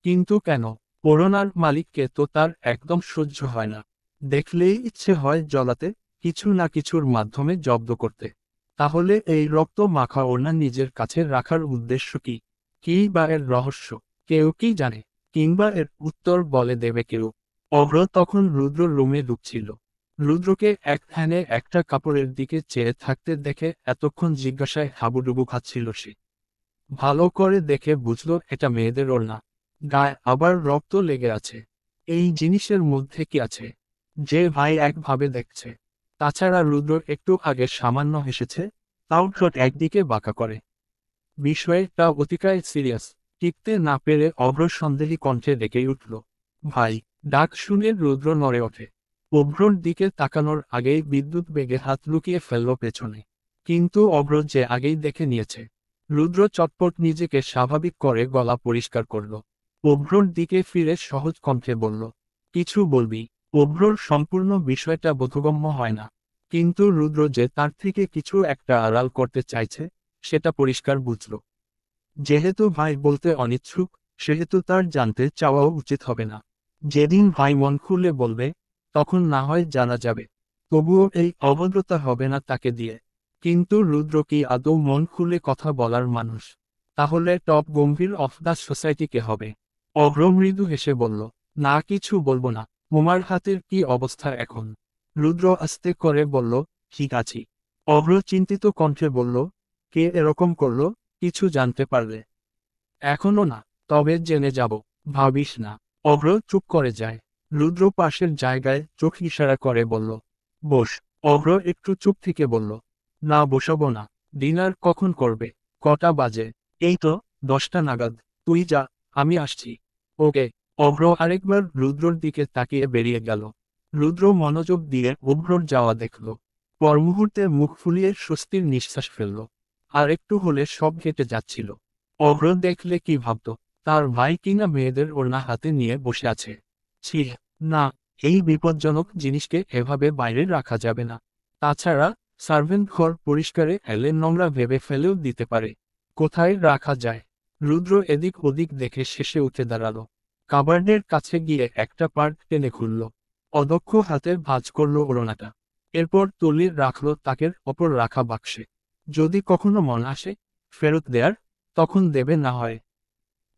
কিন্তু কেন? করোনার মালিককে তো তার একদম সহ্য হয় না। দেখলেই ইচ্ছে হয় জ্বলাতে, কিছু না কিছুর মাধ্যমে জব্দ করতে। তাহলে এই রক্ত মাখা ওড়না নিজের কাছে রাখার উদ্দেশ্য কি? কী বা এর রহস্য? কেউ কি জানে? কিংবা এর উত্তর বলে দেবে কেউ? অভ্র তখন রুদ্র রুমে ঢুকছিল। রুদ্রকে এক ধ্যানে একটা কাপড়ের দিকে চেয়ে থাকতে দেখে এতক্ষণ জিজ্ঞাসায় হাবুডুবু খাচ্ছিল সে। ভালো করে দেখে বুঝল এটা মেয়েদের ওড়না। গায়ে আবার রক্ত লেগে আছে। এই জিনিসের মধ্যে কি আছে? যে ভাই একভাবে দেখছে। তাছাড়া রুদ্র একটু আগে সামান্য হেসেছে, তাও ঠোঁট একদিকে বাঁকা করে। বিষয়টা অতিকায় সিরিয়াস। টিকতে না পেরে অভ্র সন্দেহী কণ্ঠে ডেকে উঠল, ভাই। ডাক শুনে রুদ্র নড়ে ওঠে। অভ্রর দিকে তাকানোর আগেই বিদ্যুৎ বেগে হাত লুকিয়ে ফেলল পেছনে। কিন্তু অভ্র যে আগেই দেখে নিয়েছে। রুদ্র চটপট নিজেকে স্বাভাবিক করে গলা পরিষ্কার করল। অভ্রর দিকে ফিরে সহজ কণ্ঠে বলল, কিছু বলবি? অভ্রর সম্পূর্ণ বিষয়টা বোধগম্য হয় না। কিন্তু রুদ্র যে তার থেকে কিছু একটা আড়াল করতে চাইছে সেটা পরিষ্কার বুঝল। যেহেতু ভাই বলতে অনিচ্ছুক, সেহেতু তার জানতে চাওয়াও উচিত হবে না। যেদিন ভাই মন খুলে বলবে, তখন না হয় জানা যাবে। তবুও এই অভদ্রতা হবে না তাকে দিয়ে। কিন্তু রুদ্র কি আদৌ মন খুলে কথা বলার মানুষ? তাহলে টপ গম্ভীর অফ দ্য সোসাইটিকে হবে? অভ্র মৃদু হেসে বলল, না, কিছু বলবো না। মোমার হাতের কি অবস্থা এখন? রুদ্র আস্তে করে বলল, ঠিক আছি। অভ্র চিন্তিত কণ্ঠে বলল, কে এরকম করলো? কিছু জানতে পারলে? এখনো না, তবে জেনে যাব। ভাবিস না। অভ্র চুপ করে যায়। রুদ্র পাশের জায়গায় চোখ ইশারা করে বলল, বস। অভ্র একটু চুপ থেকে বলল, না, বসাবো না। ডিনার কখন করবে? কটা বাজে? এই তো 10টা নাগাদ। তুই যা, আমি আসছি। ওকে। অভ্র আরেকবার রুদ্রর দিকে তাকিয়ে বেরিয়ে গেল। রুদ্র মনোযোগ দিয়ে অভ্রর যাওয়া দেখল। পর মুহূর্তে মুখ ফুলিয়ে স্বস্তির নিঃশ্বাস ফেলল। আর একটু হলে সব ঘেটে যাচ্ছিল। অভ্র দেখলে কি ভাবত? তার ভাই কিনা মেয়েদের ওড়না হাতে নিয়ে বসে আছে। ছি, না, এই বিপজ্জনক জিনিসকে এভাবে বাইরে রাখা যাবে না। তাছাড়া সার্ভেন্ট ঘর পরিষ্কারে এলে নোংরা ভেবে ফেলেও দিতে পারে। কোথায় রাখা যায়? রুদ্র এদিক ওদিক দেখে শেষে উঠে দাঁড়ালো। কাবার্ডের কাছে গিয়ে একটা পার্ট টেনে খুলল। অদক্ষ হাতে ভাঁজ করল ওড়নাটা। এরপর তুলির রাখল তাকের ওপর রাখা বাক্সে। যদি কখনো মন আসে ফেরত দেয়ার, তখন দেবে না হয়।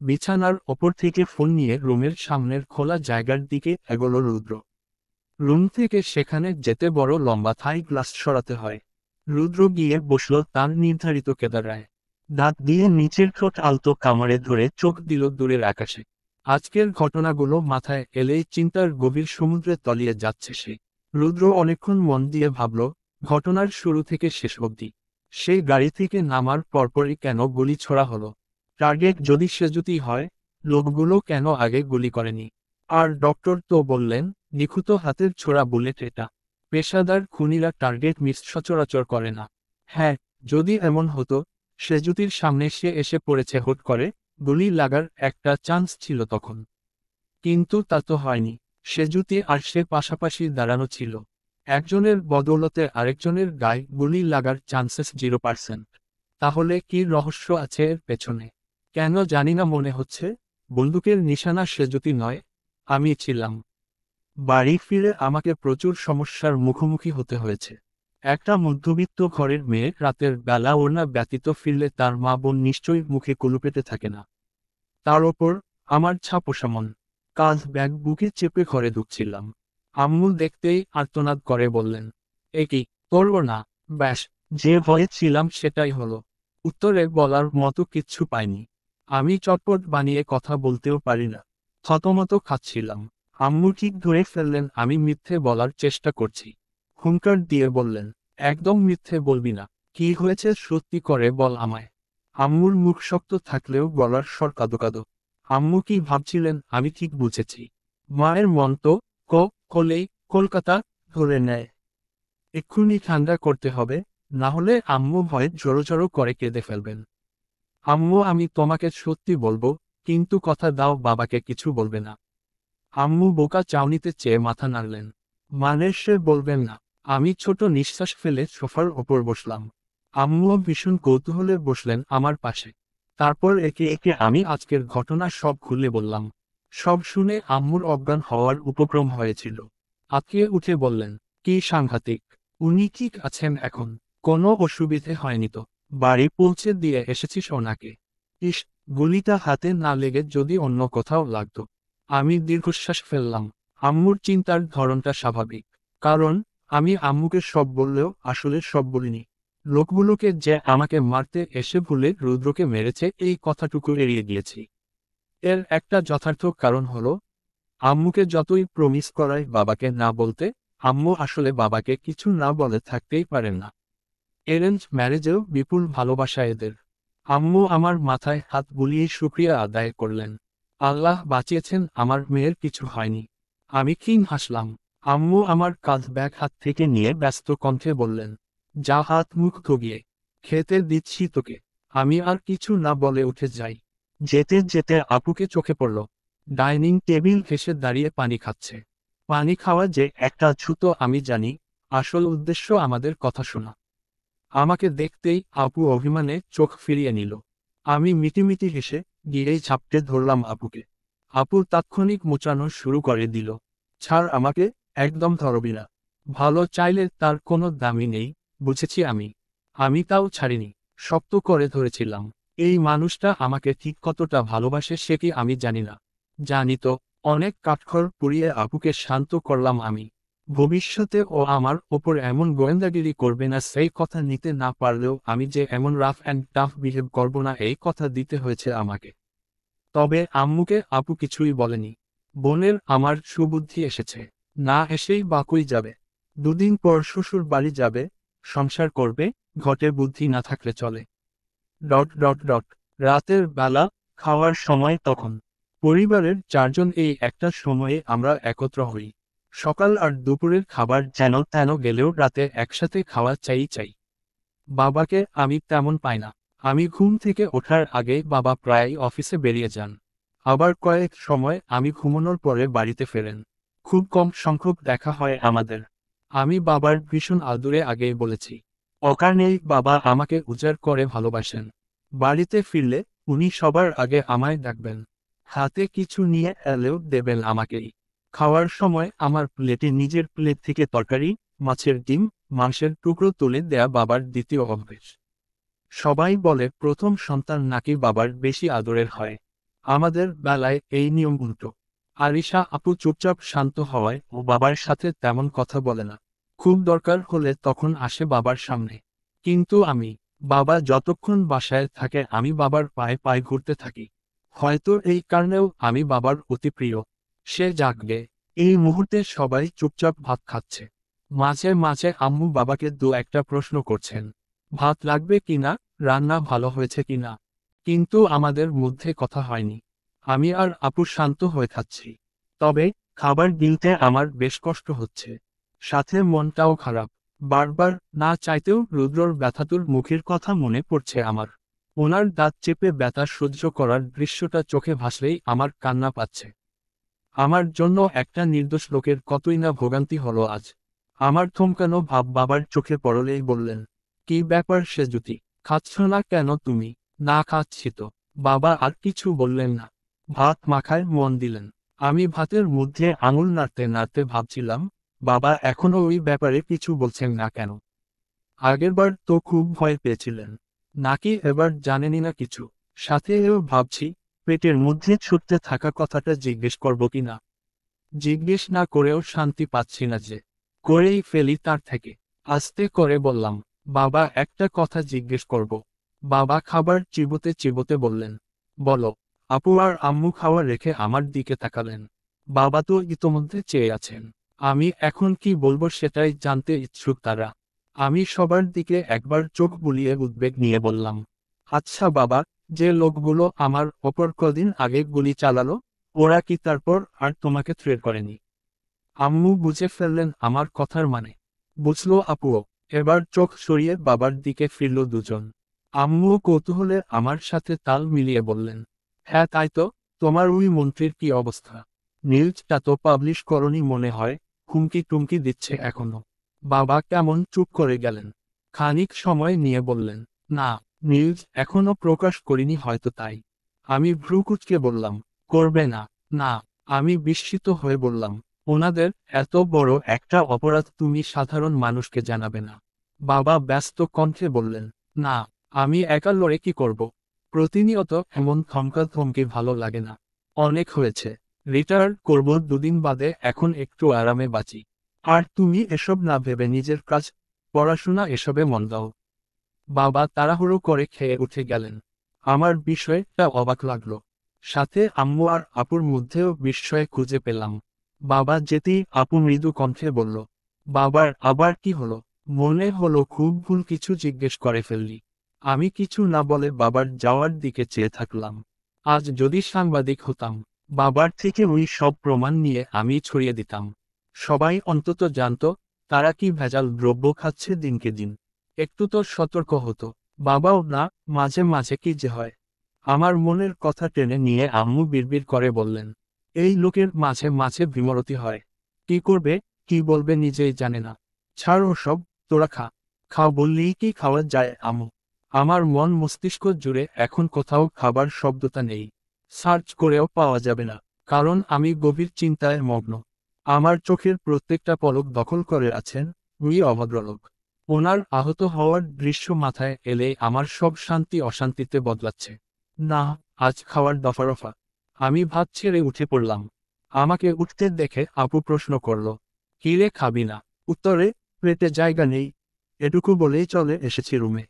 বিছানার ওপর থেকে ফোন নিয়ে রুমের সামনের খোলা জায়গার দিকে এগোলো রুদ্র। রুম থেকে সেখানে যেতে বড় লম্বা থাই গ্লাস সরাতে হয়। রুদ্র গিয়ে বসল তার নির্ধারিত কেদারায়। দাঁত দিয়ে নিচের ঠোঁট আলতো কামড়ে ধরে চোখ দিল দূরের আকাশে। আজকের ঘটনাগুলো মাথায় এলেই চিন্তার গভীর সমুদ্রে তলিয়ে যাচ্ছে সে। রুদ্র অনেকক্ষণ মন দিয়ে ভাবল, ঘটনার শুরু থেকে শেষ অবধি। সেই গাড়ি থেকে নামার পরপরই কেন গুলি ছোড়া হলো? টার্গেট যদি সেজুতি হয়, লোকগুলো কেন আগে গুলি করেনি? আর ডক্টর তো বললেন, নিখুঁত হাতের ছোড়া বুলেট এটা। পেশাদার খুনিরা টার্গেট মিস সচরাচর করে না। হ্যাঁ, যদি এমন হতো, সেজুতির সামনে সে এসে পড়েছে হুট করে, গুলি লাগার একটা চান্স ছিল তখন। কিন্তু তা তো হয়নি। সেজুতি আর সে পাশাপাশি দাঁড়ানো ছিল। একজনের বদৌলতে আরেকজনের গায়ে গুলি লাগার চান্সেস 0%। তাহলে কি রহস্য আছে এর পেছনে? কেন জানি না মনে হচ্ছে বন্দুকের নিশানা সেজুতি নয়, আমি ছিলাম। বাড়ি ফিরে আমাকে প্রচুর সমস্যার মুখোমুখি হতে হয়েছে। একটা মধ্যবিত্ত ঘরের মেয়ে রাতের বেলা ওড়না ব্যতীত ফিরলে তার মা বোন নিশ্চয়ই মুখে কুলুপেতে থাকে না। তার ওপর আমার ছাপোষা মন। কাঁধ ব্যাগ বুকে চেপে ঘরে ঢুকছিলাম। আম্মু দেখতেই আর্তনাদ করে বললেন, এ কি, করব না? ব্যাস, যে ভয়ে ছিলাম সেটাই হলো। উত্তরে বলার মতো কিচ্ছু পাইনি। আমি চটপট বানিয়ে কথা বলতেও পারি না। থতমত খাচ্ছিলাম। আম্মু ঠিক ধরে ফেললেন আমি মিথ্যে বলার চেষ্টা করছি। হুঙ্কার দিয়ে বললেন, একদম মিথ্যে বলবি না। কি হয়েছে সত্যি করে বল আমায়। আম্মুর মুখ শক্ত থাকলেও গলার স্বর কাঁদো কাঁদো। আম্মু কি ভাবছিলেন আমি ঠিক বুঝেছি। মায়ের মন তো কলেই কলকাতা ধরে নেয়। এক্ষুনি ঠান্ডা করতে হবে, না হলে আম্মু ভয়ে জড়ো জড়ো করে কেঁদে ফেলবেন। আম্মু আমি তোমাকে সত্যি বলবো, কিন্তু কথা দাও বাবাকে কিছু বলবে না। আম্মু বোকা চাউনিতে চেয়ে মাথা নাড়লেন। মানে সে বলবেন না। আমি ছোট নিঃশ্বাস ফেলে সোফার ওপর বসলাম। আম্মুও ভীষণ কৌতূহলে বসলেন আমার পাশে। তারপর একে একে আমি আজকের ঘটনা সব খুলে বললাম। সব শুনে আম্মুর অজ্ঞান হওয়ার উপক্রম হয়েছিল। আঁতকে উঠে বললেন, কি সাংঘাতিক। উনি ঠিক আছেন এখন? কোনো অসুবিধে হয়নি তো? বাড়ি পৌঁছে দিয়ে এসেছিস ওনাকে? ইস, গুলিটা হাতে না লেগে যদি অন্য কোথাও লাগতো। আমি দীর্ঘশ্বাস ফেললাম। আম্মুর চিন্তার ধরনটা স্বাভাবিক। কারণ আমি আম্মুকে সব বললেও আসলে সব বলিনি। লোকগুলোকে যে আমাকে মারতে এসে ভুলে রুদ্রকে মেরেছে এই কথাটুকু এড়িয়ে গিয়েছি। এর একটা যথার্থ কারণ হলো, আম্মুকে যতই প্রমিস করাই বাবাকে না বলতে, আম্মু আসলে বাবাকে কিছু না বলে থাকতেই পারেন না। অ্যারেঞ্জ ম্যারেজেও বিপুল ভালোবাসা এদের। আম্মু আমার মাথায় হাত বুলিয়ে শুকরিয়া আদায় করলেন। আল্লাহ বাঁচিয়েছেন, আমার মেয়ের কিছু হয়নি। আমি ক্ষীণ হাসলাম। আম্মু আমার কাঁধ ব্যাগ হাত থেকে নিয়ে ব্যস্ত কণ্ঠে বললেন, যা হাত মুখ ধুয়ে, খেতে দিচ্ছি তোকে। আমি আর কিছু না বলে উঠে যাই। যেতে যেতে আপুকে চোখে পড়ল। ডাইনিং টেবিল ঘেঁষে দাঁড়িয়ে পানি খাচ্ছে। পানি খাওয়া যে একটা ছুতো আমি জানি, আসল উদ্দেশ্য আমাদের কথা শোনা। আমাকে দেখতেই আপু অভিমানে চোখ ফিরিয়ে নিল। আমি মিটিমিটি হেসে গিয়েই ঝাপটে ধরলাম আপুকে। আপু তাৎক্ষণিক মোচানো শুরু করে দিল। ছাড় আমাকে, একদম ধরবি না। ভালো চাইলে তার কোনো দামই নেই, বুঝেছি আমি। আমি তাও ছাড়িনি, শক্ত করে ধরেছিলাম। এই মানুষটা আমাকে ঠিক কতটা ভালোবাসে সে কি আমি জানি না। জানি তো। অনেক কাঠখড় পুড়িয়ে আপুকে শান্ত করলাম আমি। ভবিষ্যতে ও আমার ওপর এমন গোয়েন্দাগিরি করবে না সেই কথা নিতে না পারলেও আমি যে এমন রাফ অ্যান্ড টাফ বিহেভ করব না এই কথা দিতে হয়েছে আমাকে। তবে আম্মুকে আপু কিছুই বলেনি। বোনের আমার সুবুদ্ধি এসেছে। না এসেই বাকুই যাবে। দুদিন পর শ্বশুর বাড়ি যাবে, সংসার করবে, ঘটে বুদ্ধি না থাকলে চলে। Dot dot dot. রাতের বেলা, খাওয়ার সময় তখন। পরিবারের চারজন এই একটা সময়ে আমরা একত্র হই। সকাল আর দুপুরের খাবার যেন তেন গেলেও রাতে একসাথে খাওয়া চাই চাই। বাবাকে আমি তেমন পাই না। আমি ঘুম থেকে ওঠার আগে বাবা প্রায়ই অফিসে বেরিয়ে যান। আবার কয়েক সময় আমি ঘুমানোর পরে বাড়িতে ফেরেন। খুব কম সংখ্যক দেখা হয় আমাদের। আমি বাবার ভীষণ আদুরে আগেই বলেছি। অকারণেই বাবা আমাকে উজাড় করে ভালোবাসেন। বাড়িতে ফিরলে উনি সবার আগে আমায় ডাকবেন। হাতে কিছু নিয়ে এলেও দেবেন আমাকেই। খাওয়ার সময় আমার প্লেটে নিজের প্লেট থেকে তরকারি, মাছের ডিম, মাংসের টুকরো তুলে দেয়া বাবার দ্বিতীয় অভ্যেস। সবাই বলে প্রথম সন্তান নাকি বাবার বেশি আদরের হয়। আমাদের বেলায় এই নিয়ম উল্টো। আরিশা আপু চুপচাপ শান্ত হওয়ায় ও বাবার সাথে তেমন কথা বলে না। খুব দরকার হলে তখন আসে বাবার সামনে। কিন্তু আমি, বাবা যতক্ষণ বাসায় থাকে আমি বাবার পায়ে পায়ে ঘুরতে থাকি। হয়তো এই কারণেও আমি বাবার অতি প্রিয়। সে জাগবে। এই মুহূর্তে সবাই চুপচাপ ভাত খাচ্ছে। মাঝে মাঝে আম্মু বাবাকে দু একটা প্রশ্ন করছেন। ভাত লাগবে কিনা, রান্না ভালো হয়েছে কিনা। কিন্তু আমাদের মধ্যে কথা হয়নি। আমি আর আপু শান্ত হয়ে খাচ্ছি। তবে খাবার গিলতে আমার বেশ কষ্ট হচ্ছে। সাথে মনটাও খারাপ। বারবার না চাইতেও রুদ্রর ব্যথাতুর মুখের কথা মনে পড়ছে আমার। ওনার দাঁত চেপে ব্যথা সহ্য করার দৃশ্যটা চোখে ভাসলেই আমার কান্না পাচ্ছে। আমার জন্য একটা নির্দোষ লোকের কতই না ভোগান্তি হলো আজ। আমার থমকানো ভাব বাবার চোখে পড়লেই বললেন, কি ব্যাপার সেজুতি, খাচ্ছ না কেন তুমি? না খাচ্ছি তো। বাবা আর কিছু বললেন না। ভাত মাখায় মন দিলেন। আমি ভাতের মধ্যে আঙুল নাড়তে নাড়তে ভাবছিলাম, বাবা এখনো ওই ব্যাপারে কিছু বলছেন না কেন। আগেরবার তো খুব ভয় পেয়েছিলেন। নাকি এবার জানেনই না কিছু। সাথে এও ভাবছি, পেটের মধ্যে ছুটতে থাকা কথাটা জিজ্ঞেস করব কিনা। জিজ্ঞেস না করেও শান্তি পাচ্ছি না যে, করেই ফেলি তার থেকে। আস্তে করে বললাম, বাবা একটা কথা জিজ্ঞেস করব। বাবা খাবার চিবোতে চিবোতে বললেন, বলো। আপু আর আম্মু খাওয়া রেখে আমার দিকে তাকালেন। বাবা তো ইতোমধ্যে চেয়ে আছেন। আমি এখন কি বলবো সেটাই জানতে ইচ্ছুক তারা। আমি সবার দিকে একবার চোখ বুলিয়ে উদ্বেগ নিয়ে বললাম, আচ্ছা বাবা, যে লোকগুলো আমার ওপর কদিন আগে গুলি চালালো, ওরা কি তারপর আর তোমাকে থ্রেট করেনি? আম্মু বুঝে ফেললেন আমার কথার মানে। বুঝলো আপুও। এবার চোখ সরিয়ে বাবার দিকে ফিরল দুজন। আম্মুও কৌতূহলে আমার সাথে তাল মিলিয়ে বললেন, হ্যাঁ তাই তো, তোমার ওই মন্ত্রীর কি অবস্থা? নিউজটা তো পাবলিশ করনি মনে হয়, হুমকি টুমকি দিচ্ছে এখনো। বাবা কেমন চুপ করে গেলেন। খানিক সময় নিয়ে বললেন, না, নিউজ এখনো প্রকাশ করিনি হয়তো তাই। আমি ভ্রু কুঁচকে বললাম, করবে না? না। আমি বিস্মিত হয়ে বললাম, ওনাদের এত বড় একটা অপরাধ তুমি সাধারণ মানুষকে জানাবে না? বাবা ব্যস্ত কণ্ঠে বললেন, না, আমি একা লড়ে কি করব? প্রতিনিয়ত এমন ধমকাধমকি ভালো লাগে না। অনেক হয়েছে। রিটায়ার করব দুদিন বাদে, এখন একটু আরামে বাঁচি। আর তুমি এসব না ভেবে নিজের কাজ, পড়াশোনা এসবে মন দাও। বাবা তাড়াহুড়ো করে খেয়ে উঠে গেলেন। আমার বিষয়টা অবাক লাগলো। সাথে আম্মু আর আপুর মধ্যেও বিস্ময় খুঁজে পেলাম। বাবা যেতেই আপু মৃদু কণ্ঠে বলল, বাবার আবার কি হলো? মনে হলো খুব ভুল কিছু জিজ্ঞেস করে ফেললি। আমি কিছু না বলে বাবার যাওয়ার দিকে চেয়ে থাকলাম। আজ যদি সাংবাদিক হতাম, বাবার থেকে ওই সব প্রমাণ নিয়ে আমি ছড়িয়ে দিতাম। সবাই অন্তত জানতো তারা কি ভেজাল দ্রব্য খাচ্ছে দিনকে দিন। একটু তো সতর্ক হতো। বাবাও না, মাঝে মাঝে কি যে হয়। আমার মনের কথা টেনে নিয়ে আম্মু বিড়বিড় করে বললেন, এই লোকের মাঝে মাঝে বিমরতি হয়। কি করবে, কি বলবে নিজেই জানে না। ছাড় সব, তোরা খা। খাও বললেই কি খাওয়া যায় আম্মু? আমার মন মস্তিষ্ক জুড়ে এখন কোথাও খাবার শব্দটা নেই। সার্চ করেও পাওয়া যাবে না, কারণ আমি গভীর চিন্তায় মগ্ন। আমার চোখের প্রত্যেকটা পলক দখল করে আছেন ওই অভদ্রলোক। ওনার আহত হওয়ার দৃশ্য মাথায় এলে আমার সব শান্তি অশান্তিতে বদলাচ্ছে। না, আজ খাওয়ার দফারফা। আমি ভাত ছেড়ে উঠে পড়লাম। আমাকে উঠতে দেখে আপু প্রশ্ন করল, কিরে খাবি না? উত্তরে, পেটে জায়গা নেই। এটুকু বলেই চলে এসেছি রুমে।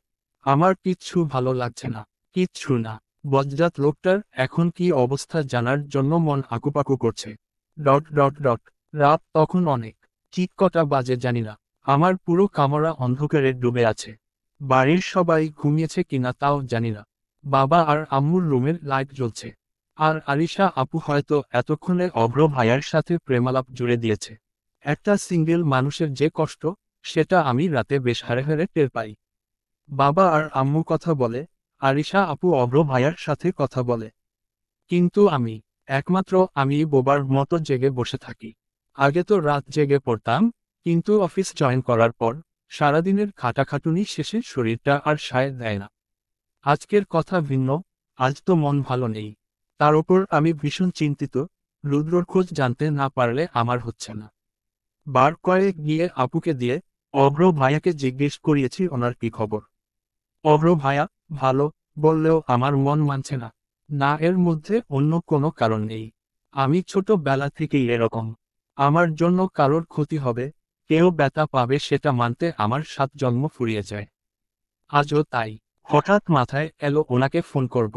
আমার কিচ্ছু ভালো লাগছে না। কিচ্ছু না। বজ্জাত লোকটার এখন কি অবস্থা জানার জন্য মন আকুপাকু করছে। Dot dot dot. রাত তখন অনেক। ঠিক কটা বাজে জানি না। আমার পুরো কামরা অন্ধকারে ডুবে আছে। বাড়ির সবাই ঘুমিয়েছে কিনা তাও জানি না। বাবা আর আম্মুর রুমের লাইট জ্বলছে। আর আরিশা আপু হয়তো এতক্ষণে অভ্র ভাইয়ার সাথে প্রেমালাপ জুড়ে দিয়েছে। একটা সিঙ্গেল মানুষের যে কষ্ট, সেটা আমি রাতে বেশ হারে হারে টের পাই। বাবা আর আম্মু কথা বলে, আরিশা আপু অভ্র ভাইয়ার সাথে কথা বলে। কিন্তু আমি, একমাত্র আমি বোবার মতো জেগে বসে থাকি। আগে তো রাত জেগে পড়তাম, কিন্তু অফিস জয়েন করার পর সারাদিনের খাটাখাটুনি শেষে শরীরটা আর সায় দেয় না। আজকের কথা ভিন্ন। আজ তো মন ভালো নেই। তার ওপর আমি ভীষণ চিন্তিত। রুদ্রর খোঁজ জানতে না পারলে আমার হচ্ছে না। বার কয়েক গিয়ে আপুকে দিয়ে অভ্র ভাইয়াকে জিজ্ঞেস করিয়েছি ওনার কি খবর। অভ্র ভাইয়া ভালো বললেও আমার মন মানছে না। না, এর মধ্যে অন্য কোনো কারণ নেই। আমি ছোটবেলা থেকেই এরকম। আমার জন্য কারোর ক্ষতি হবে, কেউ ব্যথা পাবে সেটা মানতে আমার 7 জন্ম ফুরিয়ে যায়। আজও তাই। হঠাৎ মাথায় এলো ওনাকে ফোন করব।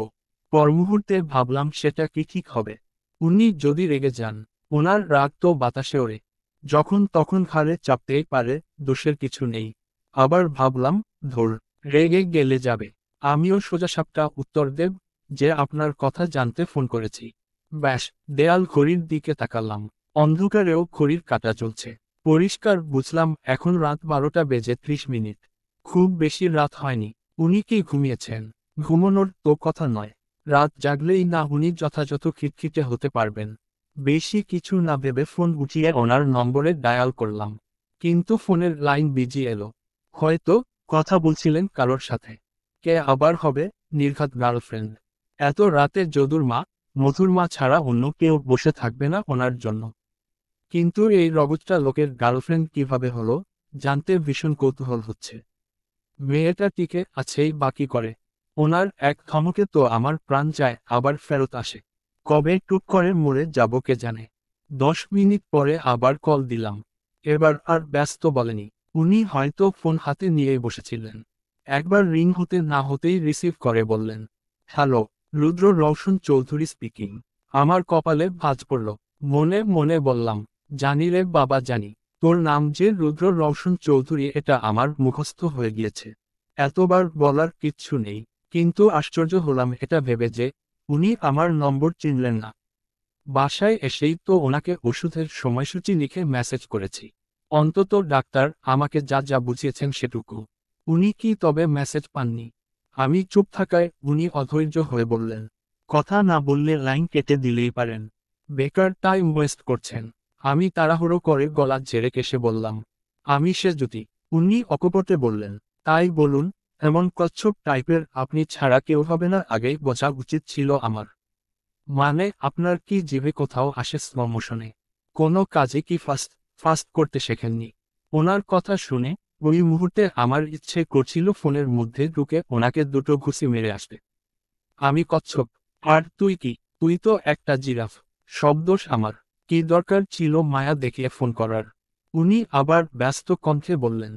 পর মুহূর্তে ভাবলাম সেটা কি ঠিক হবে? উনি যদি রেগে যান, ওনার রাগ তো বাতাসে ওড়ে। যখন তখন ঘাড়ে চাপতেই পারে, দোষের কিছু নেই। আবার ভাবলাম, ধর, রেগে গেলে যাবে। আমিও সোজাসাপটা উত্তর দেব যে আপনার কথা জানতে ফোন করেছি। ব্যাস, দেয়াল ঘড়ির দিকে তাকালাম। অন্ধকারেও ঘড়ির কাঁটা চলছে। পরিষ্কার বুঝলাম এখন রাত 12টা বেজে 30 মিনিট। খুব বেশি রাত হয়নি। উনি কি ঘুমিয়েছেন? ঘুমানোর তো কথা নয়। রাত জাগলেই না উনি যথাযথ খিটখিটে হতে পারবেন। বেশি কিছু না ভেবে ফোন উঠিয়ে ওনার নম্বরে ডায়াল করলাম। কিন্তু ফোনের লাইন বিজি এলো। হয়তো কথা বলছিলেন কারোর সাথে। কে আবার হবে? নির্ঘাত গার্লফ্রেন্ড। এত রাতে যদুর মা, মধুর মা ছাড়া অন্য কেউ বসে থাকবে না ওনার জন্য। কিন্তু এই রগতটা লোকের গার্লফ্রেন্ড কিভাবে হলো, জানতে ভীষণ কৌতূহল হচ্ছে। মেয়েটা টিকে আছেই বাকি করে। ওনার এক ধমকে তো আমার প্রাণ যায় আবার ফেরত আসে। কবে টুক করে মরে যাব কে জানে। 10 মিনিট পরে আবার কল দিলাম। এবার আর ব্যস্ত বলেনি। উনি হয়তো ফোন হাতে নিয়েই বসেছিলেন। একবার রিং হতে না হতেই রিসিভ করে বললেন, হ্যালো, রুদ্র রওশন চৌধুরী স্পিকিং। আমার কপালে ভাঁজ পড়ল। মনে মনে বললাম, জানি রে বাবা জানি, তোর নাম যে রুদ্র রওশন চৌধুরী এটা আমার মুখস্থ হয়ে গিয়েছে। এতবার বলার কিচ্ছু নেই, কিন্তু আশ্চর্য হলাম এটা ভেবে যে উনি আমার নম্বর চিনলেন না। বাসায় এসেই তো ওনাকে ওষুধের সময়সূচি লিখে মেসেজ করেছি। অন্তত ডাক্তার আমাকে যা যা বুঝিয়েছেন সেটুকু। উনি কি তবে মেসেজ পাননি? আমি চুপ থাকায় উনি অধৈর্য হয়ে বললেন, কথা না বললে লাইন কেটে দিলেই পারেন। বেকার টাইম ওয়েস্ট করছেন। আমি তাড়াহুড়ো করে গলা ঝেড়ে কেসে বললাম, আমি সে জ্যোতি। উনি অকপটে বললেন, তাই বলুন, এমন কচ্ছপ টাইপের আপনি ছাড়া কেউ হবে না আগেই বোঝা উচিত ছিল আমার। মানে আপনার কি জিভে কোথাও আসে স্লো মোশনে? কোনো কাজে কি ফাস্ট ফাস্ট করতে শেখেননি? ওনার কথা শুনে ওই মুহূর্তে আমার ইচ্ছে করছিল ফোনের মধ্যে ঢুকে ওনাকে দুটো ঘুষি মেরে আসতে। আমি কচ্ছপ? আর তুই কি? তুই তো একটা জিরাফ। সব দোষ আমার। কি দরকার ছিল মায়া দেখিয়ে ফোন করার? উনি আবার ব্যস্ত কণ্ঠে বললেন,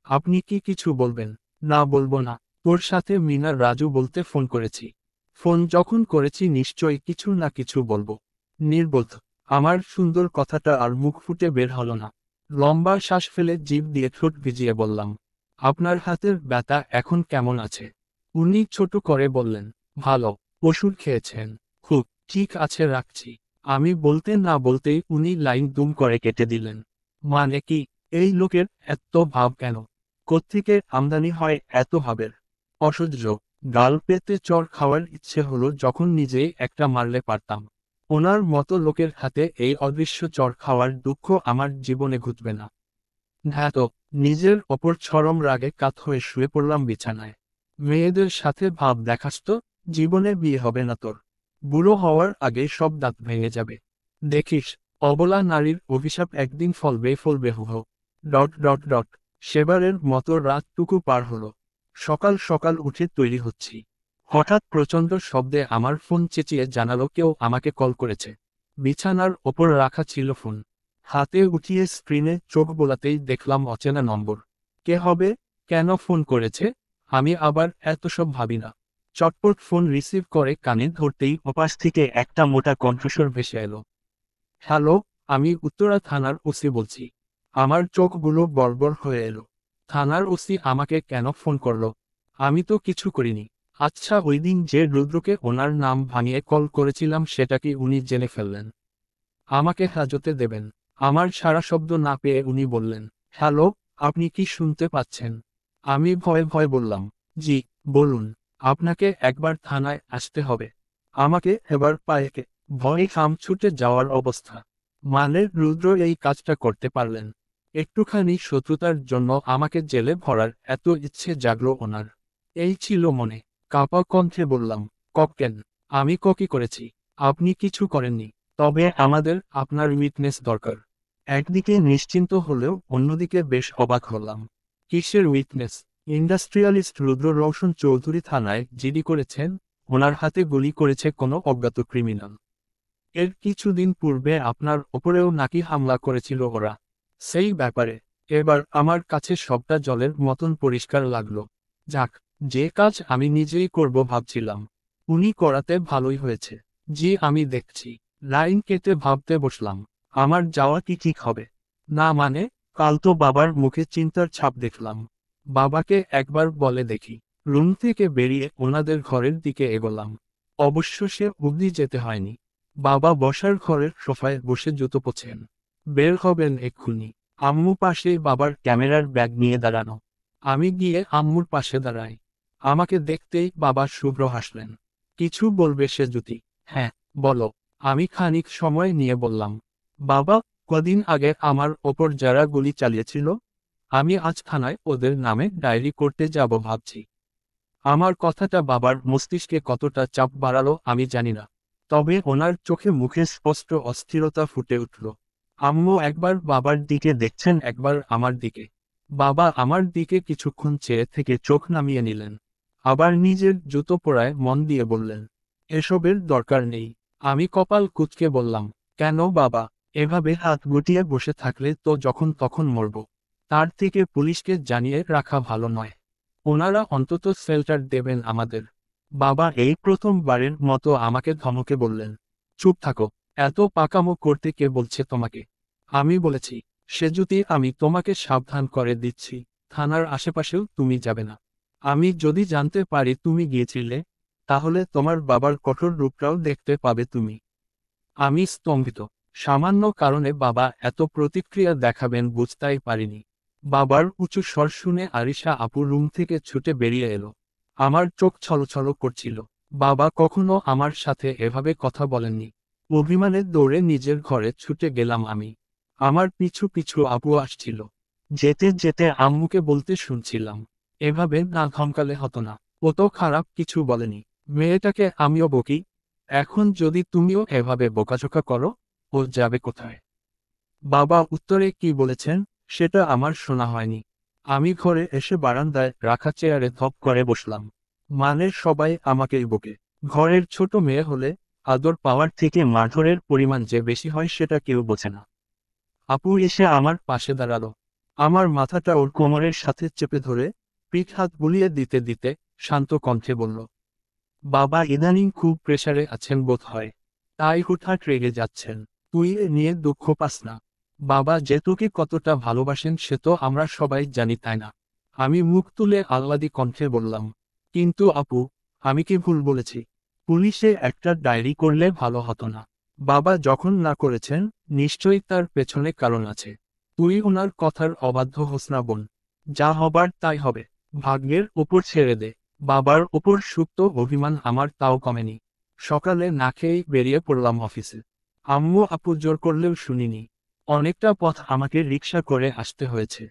আপনি কি কিছু বলবেন? না বলবো না। তোর সাথে মিনা রাজু বলতে ফোন করেছি। ফোন যখন করেছি নিশ্চয়ই কিছু না কিছু বলবো। নির্বোধ। আমার সুন্দর কথাটা আর মুখ ফুটে বের হলো না। লম্বা শ্বাস ফেলে জিভ দিয়ে ঠোঁট ভিজিয়ে বললাম, আপনার হাতের ব্যথা এখন কেমন আছে? উনি ছোট করে বললেন, ভালো। ওষুধ খেয়েছেন? খুব ঠিক আছে, রাখছি। আমি বলতে না বলতেই উনি লাইন দুম করে কেটে দিলেন। মানে কি? এই লোকের এত ভাব কেন? কোত্থেকে আমদানি হয় এত ভাবের? অসহ্য। গাল পেতে চড় খাওয়ার ইচ্ছে হলো যখন নিজেই একটা মারলে পারতাম। ওনার মতো লোকের হাতে এই অদৃশ্য চড় খাওয়ার দুঃখ আমার জীবনে ঘুচবে না। ধ্যাত। নিজের ওপর চরম রাগে কাত হয়ে শুয়ে পড়লাম বিছানায়। মেয়েদের সাথে ভাব দেখাস তো, জীবনে বিয়ে হবে না তোর। বুড়ো হওয়ার আগে সব দাঁত ভেঙে যাবে। দেখিস, অবলা নারীর অভিশাপ একদিন ফলবে ফলবে হুহ। Dot dot dot. সেবারের মতো রাতটুকু পার হলো। সকাল সকাল উঠে তৈরি হচ্ছি। হঠাৎ প্রচণ্ড শব্দে আমার ফোন চেঁচিয়ে জানালো কেউ আমাকে কল করেছে। বিছানার ওপর রাখা ছিল ফোন। হাতে উঠিয়ে স্ক্রিনে চোখ বোলাতেই দেখলাম অচেনা নম্বর। কে হবে? কেন ফোন করেছে? আমি আবার এত সব ভাবি না। চটপট ফোন রিসিভ করে কানে ধরতেই ওপাশ থেকে একটা মোটা কণ্ঠস্বর ভেসে এলো। হ্যালো, আমি উত্তরা থানার ওসি বলছি। আমার চোখগুলো বড়বড় হয়ে এলো। থানার ওসি আমাকে কেন ফোন করলো? আমি তো কিছু করিনি। আচ্ছা, ওই দিন যে রুদ্রকে ওনার নাম ভাঙিয়ে কল করেছিলাম সেটা কি উনি জেনে ফেললেন? আমাকে হাজতে দেবেন। আমার সারা শব্দ না পেয়ে উনি বললেন, হ্যালো, আপনি কি শুনতে পাচ্ছেন? আমি ভয়ে ভয়ে বললাম, জি, বলুন। আপনাকে একবার থানায় আসতে হবে। আমাকে এবার পায়েকে ভয়ে খাম ছুটে যাওয়ার অবস্থা। মানে রুদ্র এই কাজটা করতে পারলেন? একটুখানি শত্রুতার জন্য আমাকে জেলে ভরার এত ইচ্ছে জাগলো ওনার। এই ছিল মনে। কাঁপা কণ্ঠে বললাম, কেন? আমি কি করেছি? আপনি কিছু করেননি। তবে আমাদের আপনার উইটনেস দরকার। একদিকে নিশ্চিন্ত হলেও অন্যদিকে বেশ অবাক হলাম। কিসের উইটনেস? ইন্ডাস্ট্রিয়ালিস্ট রুদ্র রওশন চৌধুরী থানায় জিডি করেছেন, ওনার হাতে গুলি করেছে কোনো অজ্ঞাত ক্রিমিনাল। এর কিছুদিন পূর্বে আপনার ওপরেও নাকি হামলা করেছিল ওরা। সেই ব্যাপারে এবার আমার কাছে সবটা জলের মতন পরিষ্কার লাগলো। যাক, যে কাজ আমি নিজেই করব ভাবছিলাম, উনি করাতে ভালোই হয়েছে। জি, আমি দেখছি। লাইন কেটে ভাবতে বসলাম, আমার যাওয়া কি ঠিক হবে? না মানে, কাল তো বাবার মুখে চিন্তার ছাপ দেখলাম। বাবাকে একবার বলে দেখি। রুম থেকে বেরিয়ে ওনাদের ঘরের দিকে এগোলাম। অবশ্য সে অবধি যেতে হয়নি। বাবা বসার ঘরের সোফায় বসে জুতো পোছেন। বের হবেন এক্ষুনি। আম্মু পাশে বাবার ক্যামেরার ব্যাগ নিয়ে দাঁড়ানো। আমি গিয়ে আম্মুর পাশে দাঁড়াই। আমাকে দেখতেই বাবা শুভ্র হাসলেন। কিছু বলবে সে জ্যোতি? হ্যাঁ, বলো। আমি খানিক সময় নিয়ে বললাম, বাবা, কদিন আগে আমার ওপর যারা গুলি চালিয়েছিল, আমি আজ থানায় ওদের নামে ডায়েরি করতে যাব ভাবছি। আমার কথাটা বাবার মস্তিষ্কে কতটা চাপ বাড়ালো আমি জানি না। তবে ওনার চোখে মুখে স্পষ্ট অস্থিরতা ফুটে উঠল। আম্মু একবার বাবার দিকে দেখছেন, একবার আমার দিকে। বাবা আমার দিকে কিছুক্ষণ চেয়ে থেকে চোখ নামিয়ে নিলেন। আবার নিজের জুতো পরায় মন দিয়ে বললেন, এসবের দরকার নেই। আমি কপাল কুঁচকে বললাম, কেন বাবা? এভাবে হাত গুটিয়ে বসে থাকলে তো যখন তখন মরব। তার থেকে পুলিশকে জানিয়ে রাখা ভালো নয়। ওনারা অন্তত শেল্টার দেবেন আমাদের। বাবা এই প্রথমবারের মতো আমাকে ধমকে বললেন, চুপ থাকো, এত পাকামো করতে কে বলছে তোমাকে? আমি বলেছি, সেজুতি আমি তোমাকে সাবধান করে দিচ্ছি, থানার আশেপাশেও তুমি যাবে না। আমি যদি জানতে পারি তুমি গিয়েছিলে, তাহলে তোমার বাবার কঠোর রূপটাও দেখতে পাবে তুমি। আমি স্তম্ভিত। সামান্য কারণে বাবা এত প্রতিক্রিয়া দেখাবেন বুঝতেই পারিনি। বাবার উঁচু স্বর শুনে আরিশা আপু রুম থেকে ছুটে বেরিয়ে এলো। আমার চোখ ছলছল করছিল। বাবা কখনো আমার সাথে এভাবে কথা বলেননি। অভিমানে দৌড়ে নিজের ঘরে ছুটে গেলাম আমি। আমার পিছু পিছু আপু আসছিল। যেতে যেতে আম্মুকে বলতে শুনছিলাম, এভাবে না ধমকালে হতো না। ও তো খারাপ কিছু বলেনি। মেয়েটাকে আমিও বকি। এখন যদি তুমিও এভাবে বোকাঝোকা করো, ও যাবে কোথায়? বাবা উত্তরে কি বলেছেন সেটা আমার শোনা হয়নি। আমি ঘরে এসে বারান্দায় রাখা চেয়ারে ধপ করে বসলাম। মানে সবাই আমাকেই বকে। ঘরের ছোট মেয়ে হলে আদর পাওয়ার থেকে মারধরের পরিমাণ যে বেশি হয় সেটা কেউ বোঝে না। আপু এসে আমার পাশে দাঁড়ালো। আমার মাথাটা ওর কোমরের সাথে চেপে ধরে পিঠ হাত বুলিয়ে দিতে দিতে শান্ত কণ্ঠে বলল, বাবা ইদানিং খুব প্রেসারে আছেন বোধ হয়, তাই হুটহাট রেগে যাচ্ছেন। তুই এ নিয়ে দুঃখ পাস না। বাবা যে তোকে কতটা ভালোবাসেন সে তো আমরা সবাই জানি তাই না? আমি মুখ তুলে আহ্লাদি কণ্ঠে বললাম, কিন্তু আপু, আমি কি ভুল বলেছি? পুলিশে একটা ডায়েরি করলে ভালো হতো না? বাবা যখন না করেছেন, নিশ্চয়ই তার পেছনে কারণ আছে। তুই ওনার কথার অবাধ্য হোস না বোন। যা হবার তাই হবে। ভাগ্যের ওপর ছেড়ে দে। বাবার ওপর সুপ্ত অভিমান আমার তাও কমেনি। সকালে না খেয়েই বেরিয়ে পড়লাম অফিসে। আম্মু আপু জোর করলেও শুনিনি। অনেকটা পথ আমাকে রিকশা করে আসতে হয়েছে।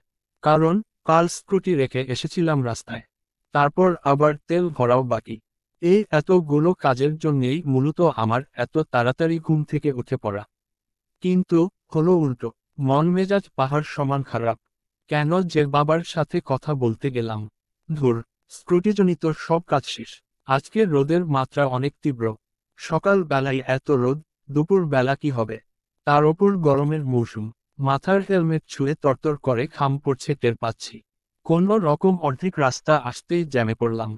কারণ কাল স্কুটি রেখে এসেছিলাম রাস্তায়। তারপর আবার তেল ভরাও বাকি। এই এতগুলো কাজের জন্যেই মূলত আমার এত তাড়াতাড়ি ঘুম থেকে উঠে পড়া। কিন্তু হলো উল্টো। মন মেজাজ পাহাড় সমান খারাপ। কেন যে বাবার সাথে কথা বলতে গেলাম? ধুর, স্ক্রুটিজনিত সব কাজ শেষ। আজকে রোদের মাত্রা অনেক তীব্র। সকাল বেলায় এত রোদ, দুপুর বেলা কি হবে? তার ওপর গরমের মৌসুম। মাথার হেলমেট ছুঁয়ে তরতর করে ঘাম পড়ছে টের পাচ্ছি। কোনো রকম অর্ধেক রাস্তা আসতেই জ্যামে পড়লাম।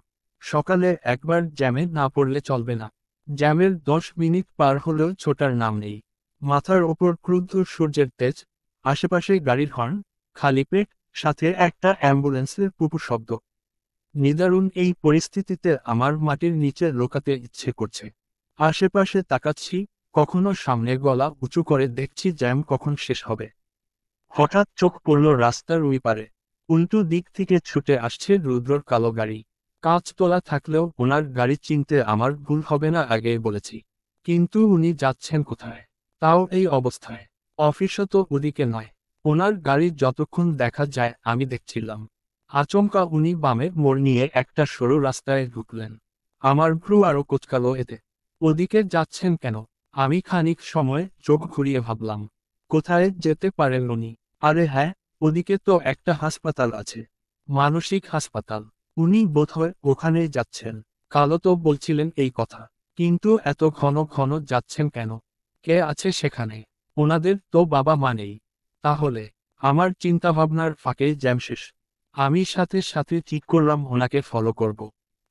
সকালে একবার জ্যামে না পড়লে চলবে না। জ্যামের 10 মিনিট পার হলেও ছোটার নাম নেই। মাথার ওপর ক্রুদ্ধ সূর্যের তেজ, আশেপাশে গাড়ির হর্ন, খালি পেট, সাথে একটা অ্যাম্বুলেন্সের পুপু শব্দ। নিদারুণ এই পরিস্থিতিতে আমার মাটির নিচে লুকাতে ইচ্ছে করছে। আশেপাশে তাকাচ্ছি, কখনো সামনে গলা উঁচু করে দেখছি জ্যাম কখন শেষ হবে। হঠাৎ চোখ পড়ল রাস্তার ওই পারে। উল্টো দিক থেকে ছুটে আসছে রুদ্রর কালো গাড়ি। কাঁচ তোলা থাকলেও ওনার গাড়ি চিনতে আমার ভুল হবে না আগেই বলেছি। কিন্তু উনি যাচ্ছেন কোথায়? তাও এই অবস্থায়। অফিসও তো ওদিকে নয়। ওনার গাড়ি যতক্ষণ দেখা যায় আমি দেখছিলাম। আচমকা উনি বামে মোড় নিয়ে একটা সরু রাস্তায় ঢুকলেন। আমার ভ্রু আরো কোঁচকালো এতে। ওদিকে যাচ্ছেন কেন? আমি খানিক সময় চোখ ঘুরিয়ে ভাবলাম, কোথায় যেতে পারেন উনি? আরে হ্যাঁ, ওদিকে তো একটা হাসপাতাল আছে। মানসিক হাসপাতাল। উনি বোধহয় ওখানেই যাচ্ছেন। কালো তো বলছিলেন এই কথা। কিন্তু এত ঘন ঘন যাচ্ছেন কেন? কে আছে সেখানে? ওনাদের তো বাবা মা নেই। তাহলে? আমার চিন্তাভাবনার ফাঁকে জ্যাম শেষ। আমি সাথে সাথে ঠিক করলাম ওনাকে ফলো করব।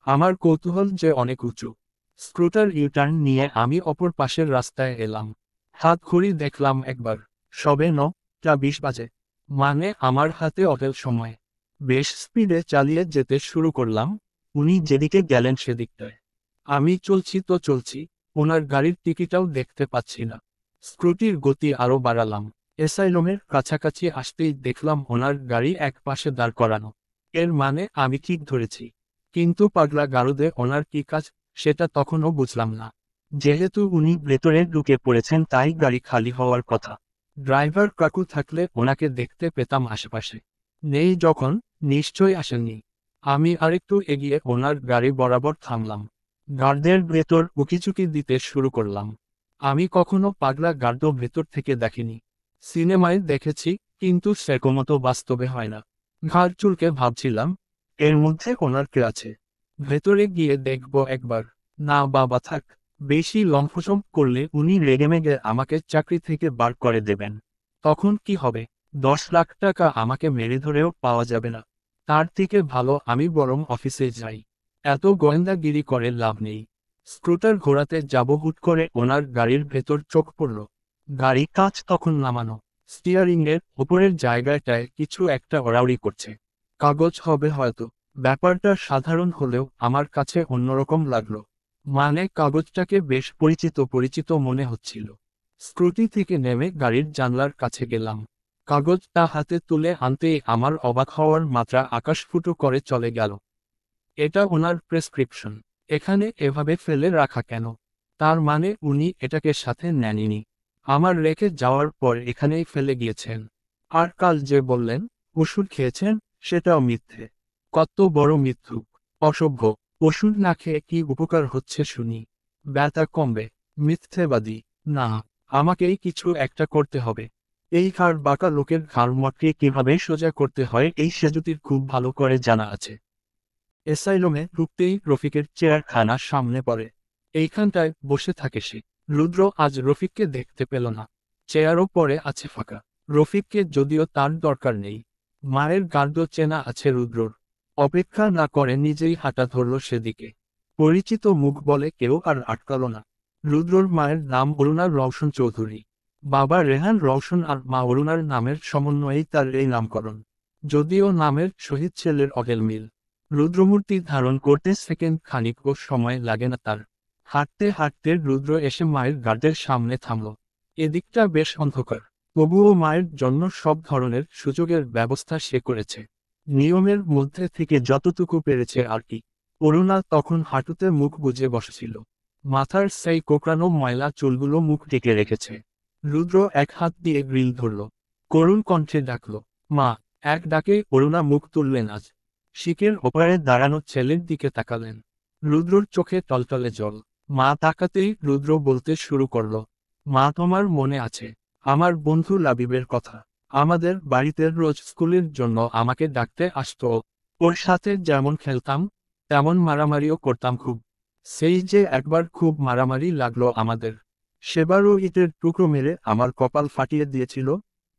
আমার কৌতূহল যে অনেক উঁচু। স্ক্রুটার ইউটার্ন নিয়ে আমি অপর পাশের রাস্তায় এলাম। হাত ঘড়ি দেখলাম একবার। সবে 9টা 20 বাজে। মানে আমার হাতে অটেল সময়। বেশ স্পিডে চালিয়ে যেতে শুরু করলাম। উনি যেদিকে গেলেন সেদিকটায়। আমি চলছি তো চলছি, ওনার গাড়ির টিকিটাও দেখতে পাচ্ছি না। স্ক্রুটির গতি আরো বাড়ালাম। এসাইলমের কাছাকাছি আসতেই দেখলাম ওনার গাড়ি এক পাশে দাঁড় করানো। এর মানে আমি ঠিক ধরেছি। কিন্তু পাগলা গারদে ওনার কি কাজ সেটা তখনও বুঝলাম না। যেহেতু উনি ভেতরে ঢুকে পড়েছেন তাই গাড়ি খালি হওয়ার কথা। ড্রাইভার কাকু থাকলে ওনাকে দেখতে পেতাম আশেপাশে। নেই যখন, নিশ্চয়ই আসেননি। আমি আরেকটু এগিয়ে ওনার গাড়ি বরাবর থামলাম। গার্ডদের ভেতর উকিঝুঁকি দিতে শুরু করলাম। আমি কখনো পাগলা গার্ড ভেতর থেকে দেখিনি। সিনেমায় দেখেছি, কিন্তু সেরকমতো বাস্তবে হয় না। ঘাড় চুলকে ভাবছিলাম, এর মধ্যে ওনার কে আছে? ভেতরে গিয়ে দেখব একবার। না বাবা থাক, বেশি লম্ফসম্প করলে উনি রেগেমেগে আমাকে চাকরি থেকে বার করে দেবেন। তখন কি হবে? 10 লাখ টাকা আমাকে মেরে ধরেও পাওয়া যাবে না। তার থেকে ভালো আমি বরং অফিসে যাই। এত গোয়েন্দাগিরি করে লাভ নেই। স্ক্রুটার ঘোরাতে যাব, হুট করে ওনার গাড়ির ভেতর চোখ পড়ল। গাড়ি কাঁচ তখন নামানো। স্টিয়ারিংয়ের ওপরের জায়গাটায় কিছু একটা ওড়াউড়ি করছে। কাগজ হবে হয়তো। ব্যাপারটা সাধারণ হলেও আমার কাছে অন্যরকম লাগলো। মানে কাগজটাকে বেশ পরিচিত পরিচিত মনে হচ্ছিল। স্ক্রুটি থেকে নেমে গাড়ির জানলার কাছে গেলাম। কাগজটা হাতে তুলে আনতেই আমার অবাক হওয়ার মাত্রা আকাশফুটো করে চলে গেল। এটা ওনার প্রেসক্রিপশন। এখানে এভাবে ফেলে রাখা কেন? তার মানে উনি এটাকে সাথে নেননি। আমার রেখে যাওয়ার পর এখানেই ফেলে গিয়েছেন। আর কাল যে বললেন ওষুধ খেয়েছেন, সেটাও মিথ্যে। কত বড় মিথ্যুক, অসভ্য। ওষুধ না খেয়ে কি উপকার হচ্ছে শুনি? ব্যথা কমবে? মিথ্যেবাদী। না, আমাকেই কিছু একটা করতে হবে। এই ঘাড় বাঁকা লোকের ঘাড় মটকে কিভাবে সোজা করতে হয় এই সেজুতির খুব ভালো করে জানা আছে। এসাইলমে ঢুকতেই রফিকের চেয়ারখানা সামনে পড়ে। এইখানটায় বসে থাকে সে। রুদ্র আজ রফিককে দেখতে পেল না। চেয়ারও পড়ে আছে ফাঁকা। রফিককে যদিও তার দরকার নেই। মায়ের গার্ড চেনা আছে রুদ্রর। অপেক্ষা না করে নিজেই হাঁটা ধরল সেদিকে। পরিচিত মুখ বলে কেউ আর আটকাল না। রুদ্রর মায়ের নাম অরুণা রওশন চৌধুরী। বাবা রেহান রওশন আর মা অরুণার নামের সমন্বয়েই তার এই নামকরণ। যদিও নামের সহিত ছেলের অগেল মিল। রুদ্রমূর্তি ধারণ করতে সেকেন্ড খানিকও সময় লাগে না তার। হাঁটতে হাঁটতে রুদ্র এসে মায়ের গার্ডের সামনে থামল। এদিকটা বেশ অন্ধকার। তবুও মায়ের জন্য সব ধরনের সুযোগের ব্যবস্থা সে করেছে। নিয়মের মধ্যে থেকে যতটুকু পেরেছে আর কি। অরুণা তখন হাঁটুতে মুখ গুজে বসেছিল। মাথার সেই কোঁকড়ানো ময়লা চুলগুলো মুখ ঢেকে রেখেছে। রুদ্র এক হাত দিয়ে গ্রিল ধরল। করুণ কণ্ঠে ডাকল, মা। এক ডাকে অরুণা মুখ তুললেন আজ। শিকের ওপারে দাঁড়ানো ছেলের দিকে তাকালেন। রুদ্রর চোখে টলটলে জল। মা তাকাতেই রুদ্র বলতে শুরু করল, মা তোমার মনে আছে আমার বন্ধু লাবিবের কথা? আমাদের বাড়িতে রোজ স্কুলের জন্য আমাকে ডাকতে আসতো ও। ওর সাথে যেমন খেলতাম তেমন মারামারিও করতাম খুব। সেই যে একবার খুব মারামারি লাগলো আমাদের। সেবারও ইটের টুকরো মেরে আমার কপাল ফাটিয়ে দিয়েছিল।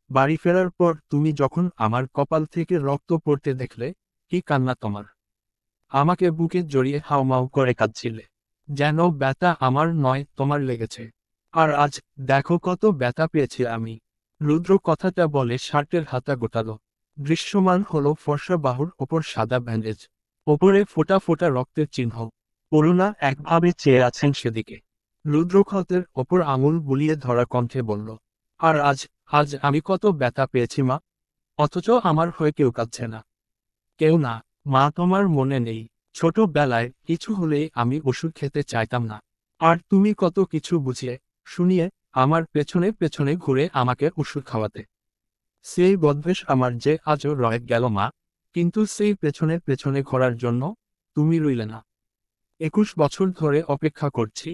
বাড়ি ফেরার পর তুমি যখন আমার কপাল থেকে রক্ত পড়তে দেখলে, কি কান্না তোমার! আমাকে বুকে জড়িয়ে হাউমাউ করে কাঁদছিলে। যেন ব্যথা আমার নয় তোমার লেগেছে। আর আজ দেখো কত ব্যথা পেয়েছি আমি। রুদ্র কথাটা বলে শার্টের হাতা গোটালো। দৃশ্যমান হলো ফর্সা বাহুর ওপর সাদা ব্যান্ডেজ। ওপরে ফোঁটা ফোঁটা রক্তের চিহ্ন। অরুণা একভাবে চেয়ে আছেন সেদিকে। রুদ্র ক্ষতের ওপর আঙুল বুলিয়ে ধরা কণ্ঠে বলল, আর আজ আজ আমি কত ব্যথা পেয়েছি মা। অথচ আমার হয়ে কেউ কাঁদছে না। কেউ না। মা তোমার মনে নেই, ছোটবেলায় কিছু হলেই আমি ওষুধ খেতে চাইতাম না। আর তুমি কত কিছু বুঝিয়ে শুনিয়ে আমার পেছনে পেছনে ঘুরে আমাকে ওষুধ খাওয়াতে। সেই বদভ্যাস আমার যে আজও রয়ে গেল মা। কিন্তু সেই পেছনে পেছনে ঘোরার জন্য তুমি রইলে না। 21 বছর ধরে অপেক্ষা করছি।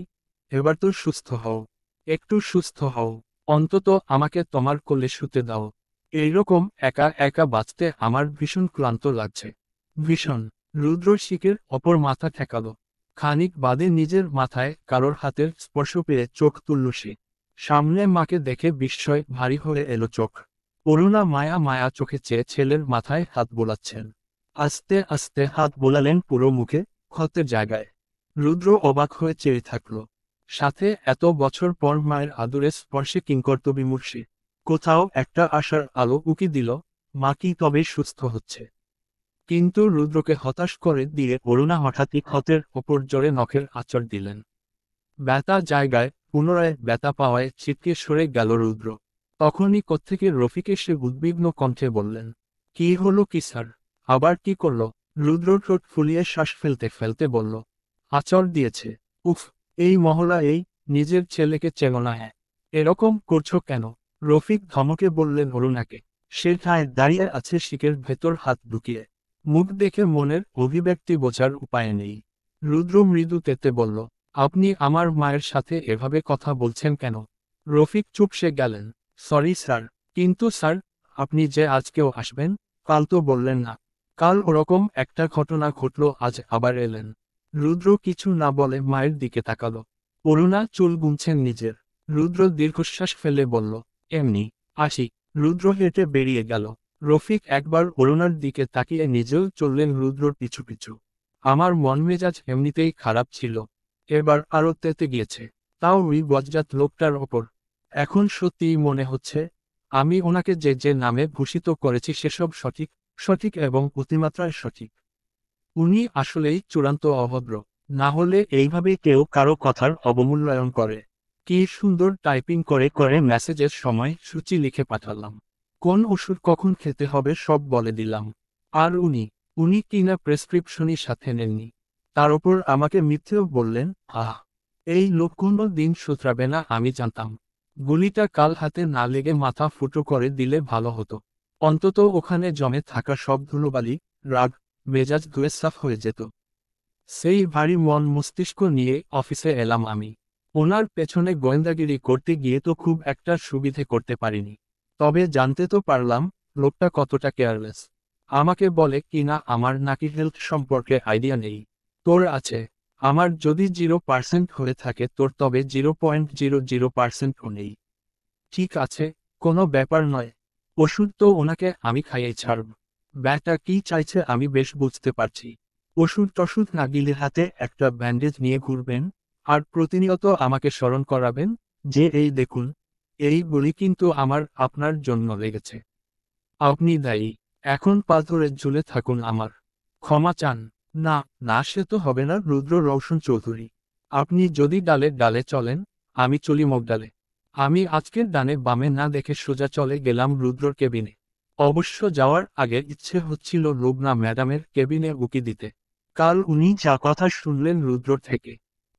এবার তো সুস্থ হও। একটু সুস্থ হও। অন্তত আমাকে তোমার কোলে শুতে দাও। এইরকম একা একা বাঁচতে আমার ভীষণ ক্লান্ত লাগছে। ভীষণ। রুদ্র শিকের অপর মাথা ঠেকালো। খানিক বাদে নিজের মাথায় কারোর হাতের স্পর্শ পেয়ে চোখ তুলল সে। সামনে মাকে দেখে বিস্ময় ভারী হয়ে এলো চোখ। অরুণা মায়া মায়া চোখে চেয়ে ছেলের মাথায় হাত বোলাচ্ছেন। আস্তে আস্তে হাত বোলালেন পুরো মুখে, ক্ষতের জায়গায়। রুদ্র অবাক হয়ে চেয়ে থাকল। সাথে এত বছর পর মায়ের আদুরে স্পর্শে কিংকর্তবিমূর্ষি। কোথাও একটা আশার আলো উকি দিল, মা কি তবে সুস্থ হচ্ছে। কিন্তু রুদ্রকে হতাশ করে দিয়ে অরুণা হঠাৎই ক্ষতের ওপর জোরে নখের আঁচড় দিলেন। ব্যথা জায়গায় পুনরায় ব্যথা পাওয়ায় ছিটকে সরে গেল রুদ্র। তখনই কোত্থেকে রফিক এসে উদ্বিগ্ন কণ্ঠে বললেন, কি হলো কি স্যার? আবার কি করল? রুদ্র ঠোঁট ফুলিয়ে শ্বাস ফেলতে ফেলতে বলল, আঁচড় দিয়েছে। উফ! এই মহলা এই, নিজের ছেলেকে চেনো না? হ্যাঁ, এরকম করছো কেন? রফিক ধমকে বললেন অরুণাকে। সে ঠায় দাঁড়িয়ে আছে শিকের ভেতর হাত ঢুকিয়ে। মুখ দেখে মনের অভিব্যক্তি বোঝার উপায় নেই। রুদ্র মৃদু তেতে বলল, আপনি আমার মায়ের সাথে এভাবে কথা বলছেন কেন? রফিক চুপসে গেলেন। Sorry sir. কিন্তু স্যার, আপনি যে আজকেও আসবেন, কাল তো বললেন না। কাল ওরকম একটা ঘটনা ঘটল, আজ আবার এলেন। রুদ্র কিছু না বলে মায়ের দিকে তাকালো। অরুণা চুল গুনছেন নিজের। রুদ্র দীর্ঘশ্বাস ফেলে বলল, এমনি, আসি। রুদ্র হেঁটে বেরিয়ে গেল। রফিক একবার অরুণার দিকে তাকিয়ে নিজেও চললেন রুদ্রর পিছু পিছু। আমার মন মেজাজ এমনিতেই খারাপ ছিল, এবার আরও তেতে গিয়েছে, তাও ওই বজ্জাত লোকটার ওপর। এখন সত্যিই মনে হচ্ছে আমি ওনাকে যে যে নামে ভূষিত করেছি সেসব সঠিক, সঠিক এবং অতিমাত্রায় সঠিক। উনি আসলেই চূড়ান্ত অভদ্র, না হলে এইভাবে কেউ কারো কথার অবমূল্যায়ন করে। কি সুন্দর টাইপিং করে করে মেসেজের সময় সূচি লিখে পাঠালাম, কোন ওষুধ কখন খেতে হবে সব বলে দিলাম। আর উনি, উনি কিনা প্রেসক্রিপশনই সাথে নেননি, তার ওপর আমাকে মিথ্যেও বললেন। আহ, এই লোক কোনো দিন শুধরাবে না আমি জানতাম। গুলিটা কাল হাতে না লেগে মাথা ফুটো করে দিলে ভালো হতো, অন্তত ওখানে জমে থাকা সব ধুলোবালি, রাগ, মেজাজ ধুয়ে সাফ হয়ে যেত। সেই ভারী মন মস্তিষ্ক নিয়ে অফিসে এলাম আমি। ওনার পেছনে গোয়েন্দাগিরি করতে গিয়ে তো খুব একটা সুবিধে করতে পারিনি, তবে জানতে তো পারলাম লোকটা কতটা কেয়ারলেস। আমাকে বলে কিনা আমার নাকি হেলথ সম্পর্কে আইডিয়া নেই। তোর আছে, আমার যদি 0% হয়ে থাকে তোর তবে 0.00%ও নেই। ঠিক আছে, কোনো ব্যাপার নয়, ওষুধ তো ওনাকে আমি খাইয়েই ছাড়ব। ব্যাটা কি চাইছে আমি বেশ বুঝতে পারছি। ওষুধ টষুধ না গিলে হাতে একটা ব্যান্ডেজ নিয়ে ঘুরবেন, আর প্রতিনিয়ত আমাকে স্মরণ করাবেন যে এই দেখুন, এই বলি কিন্তু আমার আপনার জন্য লেগেছে। আপনি দায়ী, এখন পা ধরে ঝুলে থাকুন আমার। ক্ষমা চান। না, না সে তো হবে না রুদ্র রওশন চৌধুরী। আপনি যদি ডালে ডালে চলেন, আমি চলি মগডালে। আমি আজকের ডানে বামে না দেখে সোজা চলে গেলাম রুদ্রর কেবিনে। অবশ্য যাওয়ার আগে ইচ্ছে হচ্ছিল রুবনা ম্যাডামের কেবিনে উকি দিতে। কাল উনি যা কথা শুনলেন রুদ্রর থেকে,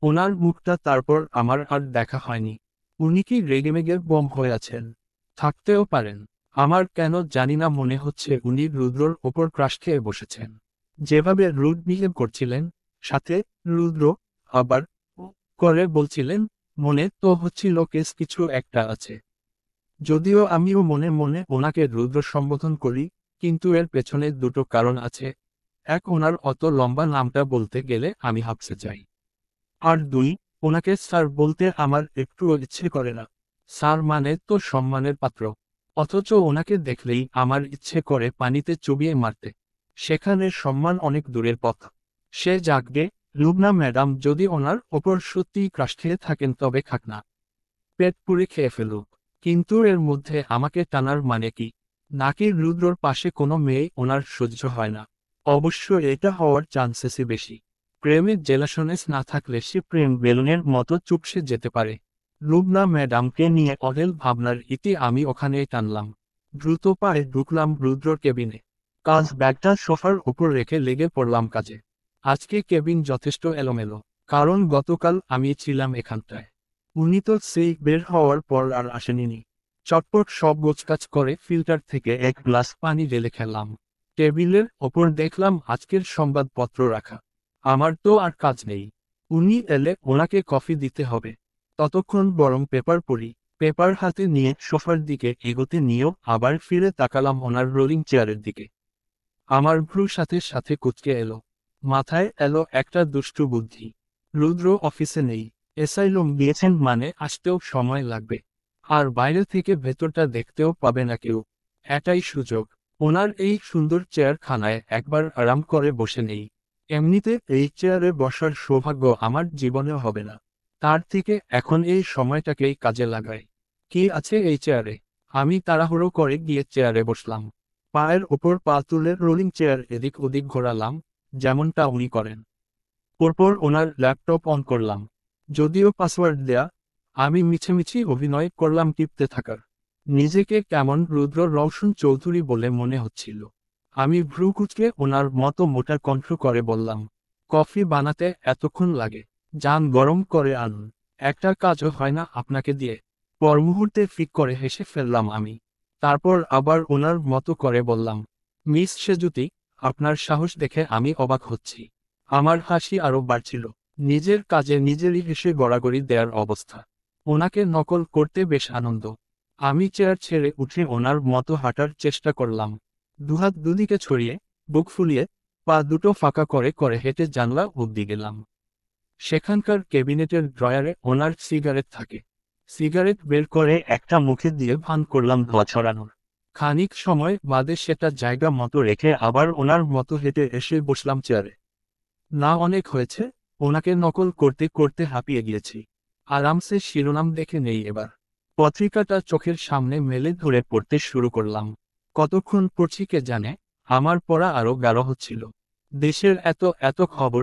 ওনার মুখটা তারপর আমার আর দেখা হয়নি। উনি কি রেগেমেগে বম হয়ে আছেন? থাকতেও পারেন। আমার কেন জানি না মনে হচ্ছে উনি রুদ্রর ওপর ক্রাশ খেয়ে বসেছেন। যেভাবে রুড বিহেভ করছিলেন, সাথে রুদ্র আবার ও করে বলছিলেন, মনে তো হচ্ছিল কেস কিছু একটা আছে। যদিও আমিও মনে মনে ওনাকে রুদ্র সম্বোধন করি, কিন্তু এর পেছনে দুটো কারণ আছে। এক, ওনার অত লম্বা নামটা বলতে গেলে আমি হাঁপসে যাই। আর দুই, ওনাকে স্যার বলতে আমার একটুও ইচ্ছে করে না। স্যার মানে তো সম্মানের পাত্র, অথচ ওনাকে দেখলেই আমার ইচ্ছে করে পানিতে চুবিয়ে মারতে। সেখানে সম্মান অনেক দূরের পথ। সে জাগবে, লুবনা ম্যাডাম যদি ওনার ওপর সত্যিই ক্রাশ খেয়ে থাকেন তবে খাক না, পেট পুড়ে খেয়ে ফেলুক। কিন্তু এর মধ্যে আমাকে টানার মানে কি? নাকি রুদ্রর পাশে কোনো মেয়ে ওনার সহ্য হয় না? অবশ্য এটা হওয়ার চান্সেসই বেশি। প্রেমের জেলাশনেস না থাকলে সে প্রেম বেলুনের মতো চুপসে যেতে পারে। লুবনা ম্যাডামকে নিয়ে অঢেল ভাবনার ইতি আমি ওখানেই টানলাম। দ্রুত পায়ে ঢুকলাম রুদ্রর কেবিনে। কাজ ব্যাগটা সোফার উপর রেখে লেগে পড়লাম কাজে। আজকে কেবিন যথেষ্ট এলোমেলো, কারণ গতকাল আমি ছিলাম এখানটায়। উনি তো সেই বের হওয়ার পর আর আসেনি। চটপট সব গোছকাজ করে ফিল্টার থেকে এক গ্লাস পানি ঢেলে খেলাম। টেবিলের ওপর দেখলাম আজকের সংবাদপত্র রাখা। আমার তো আর কাজ নেই। উনি এলে ওনাকে কফি দিতে হবে, ততক্ষণ বরং পেপার পড়ি। পেপার হাতে নিয়ে সোফার দিকে এগোতে নিয়েও আবার ফিরে তাকালাম ওনার রোলিং চেয়ারের দিকে। আমার ভ্রু সাথে সাথে কুঁচকে এলো। মাথায় এলো একটা দুষ্টু বুদ্ধি। রুদ্র অফিসে নেই, এসাইলম দিয়েছেন মানে আসতেও সময় লাগবে। আর বাইরে থেকে ভেতরটা দেখতেও পাবে না কেউ। এটাই সুযোগ। ওনার এই সুন্দর চেয়ারখানায় একবার আরাম করে বসে নেই। এমনিতে এই চেয়ারে বসার সৌভাগ্য আমার জীবনেও হবে না, তার থেকে এখন এই সময়টাকেই কাজে লাগাই। কি আছে এই চেয়ারে? আমি তাড়াহুড়ো করে গিয়ে চেয়ারে বসলাম। পায়ের ওপর পা তুলে রোলিং চেয়ার এদিক ওদিক ঘোরালাম, যেমনটা উনি করেন। পরপর ওনার ল্যাপটপ অন করলাম। যদিও পাসওয়ার্ড দেয়া, আমি মিছেমিছি অভিনয় করলাম টিপতে থাকার। নিজেকে কেমন রুদ্র রওশন চৌধুরী বলে মনে হচ্ছিল। আমি ভ্রু কুঁচকে ওনার মতো মোটা কণ্ঠ করে বললাম, কফি বানাতে এতক্ষণ লাগে? যান গরম করে আনুন। একটা কাজও হয় না আপনাকে দিয়ে। পর মুহূর্তে ফিক করে হেসে ফেললাম আমি। তারপর আবার ওনার মতো করে বললাম, মিস সেজুতি, আপনার সাহস দেখে আমি অবাক হচ্ছি। আমার হাসি আরও বাড়ছিল। নিজের কাজে নিজেরই হেসে গড়াগড়ি দেওয়ার অবস্থা। ওনাকে নকল করতে বেশ আনন্দ। আমি চেয়ার ছেড়ে উঠে ওনার মতো হাঁটার চেষ্টা করলাম। দুহাত দুদিকে ছড়িয়ে, বুক ফুলিয়ে, পা দুটো ফাঁকা করে করে হেঁটে জানলা অবধি গেলাম। সেখানকার ক্যাবিনেটের ড্রয়ারে ওনার সিগারেট থাকে। সিগারেট বের করে একটা মুখে দিয়ে ভান করলাম ধোঁয়া ছড়ানোর। খানিক সময় বাদে সেটা জায়গা মতো রেখে আবার ওনার মতো হেঁটে এসে বসলাম চেয়ারে। না অনেক হয়েছে, ওনাকে নকল করতে করতে হাঁপিয়ে গিয়েছি। আরামসে শিরোনাম দেখে নেই এবার। পত্রিকাটা চোখের সামনে মেলে ধরে পড়তে শুরু করলাম। কতক্ষণ পড়ছি কে জানে, আমার পড়া আরো গাঢ় হচ্ছিল। দেশের এত এত খবর,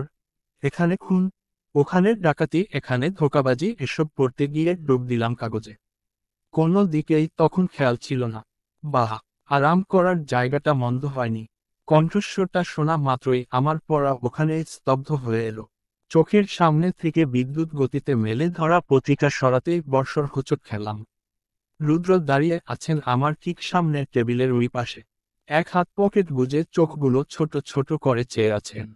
এখানে খুন, ওখানে ডাকাতি, এখানে ধোঁকাবাজি, এসব পড়তে গিয়ে ডুব দিলাম কাগজে। কোনো দিকেই তখন খেয়াল ছিল না। বাহ, আরাম করার জায়গাটা মন্দ হয়নি। কণ্ঠস্বরটা শোনা মাত্রই আমার পড়া ওখানেই স্তব্ধ হয়ে এলো। চোখের সামনে থেকে বিদ্যুৎ গতিতে মেলে ধরা পত্রিকা সরাতেই বর্ষর হোঁচট খেলাম। রুদ্র দাঁড়িয়ে আছেন আমার ঠিক সামনের টেবিলের ওই পাশে। এক হাত পকেট গুজে চোখগুলো ছোট ছোট করে চেয়ে আছেন।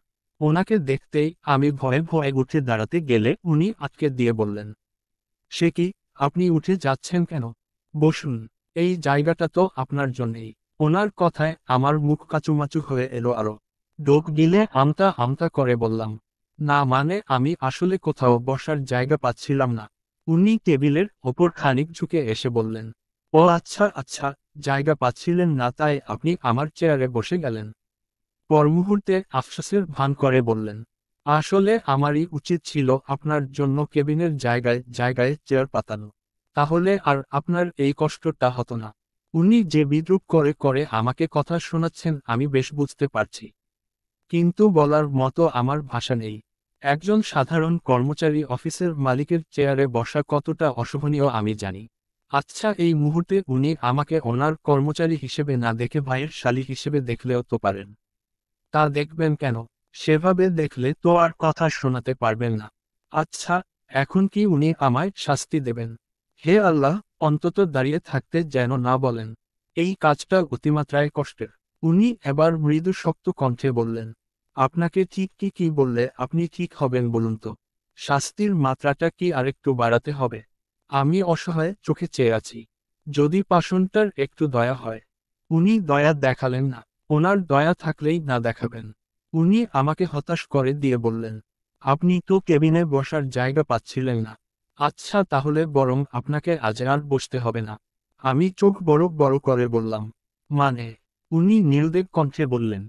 ওনাকে দেখতেই আমি ভয়ে ভয়ে উঠে দাঁড়াতে গেলে উনি আটকে দিয়ে বললেন, সে কি, আপনি উঠে যাচ্ছেন কেন? বসুন, এই জায়গাটা তো আপনার জন্যেই। ওনার কথায় আমার মুখ কাচুমাচু হয়ে এলো আরো। ডোক গিলে আমতা আমতা করে বললাম, না মানে আমি আসলে কোথাও বসার জায়গা পাচ্ছিলাম না। উনি টেবিলের ওপর খানিক ঝুঁকে এসে বললেন, ও আচ্ছা আচ্ছা, জায়গা পাচ্ছিলেন না তাই আপনি আমার চেয়ারে বসে গেলেন। পর মুহূর্তে আফসোসের ভান করে বললেন, আসলে আমারই উচিত ছিল আপনার জন্য কেবিনের জায়গায় জায়গায় চেয়ার পাতানো। তাহলে আর আপনার এই কষ্টটা হতো না। উনি যে বিদ্রূপ করে করে আমাকে কথা শোনাচ্ছেন আমি বেশ বুঝতে পারছি। কিন্তু বলার মতো আমার ভাষা নেই। একজন সাধারণ কর্মচারী অফিসের মালিকের চেয়ারে বসা কতটা অশোভনীয় আমি জানি। আচ্ছা, এই মুহূর্তে উনি আমাকে ওনার কর্মচারী হিসেবে না দেখে ভাইয়ের শালী হিসেবে দেখলেও তো পারেন। তা দেখবেন কেন? সেভাবে দেখলে তো আর কথা শোনাতে পারবেন না। আচ্ছা, এখন কি উনি আমায় শাস্তি দেবেন? হে আল্লাহ, অন্তত দাঁড়িয়ে থাকতে যেন না বলেন। এই কাজটা অতিমাত্রায় কষ্টের। উনি এবার মৃদু শক্ত কণ্ঠে বললেন, আপনাকে ঠিক কি বললে আপনি ঠিক হবেন বলুন তো? শাস্তির মাত্রাটা কি আরেকটু বাড়াতে হবে? আমি অসহায় চোখে চেয়ে আছি। যদি পাষণ্ডটার একটু দয়া হয়। উনি দয়া দেখালেন না। ওনার দয়া থাকলেই না দেখাবেন। উনি আমাকে হতাশ করে দিয়ে বললেন, আপনি তো কেবিনে বসার জায়গা পাচ্ছিলেন না। আচ্ছা তাহলে বরং আপনাকে আজ আর বসতে হবে না। আমি চোখ বড় বড় করে বললাম, মানে? উনি নির্দেব কণ্ঠে বললেন,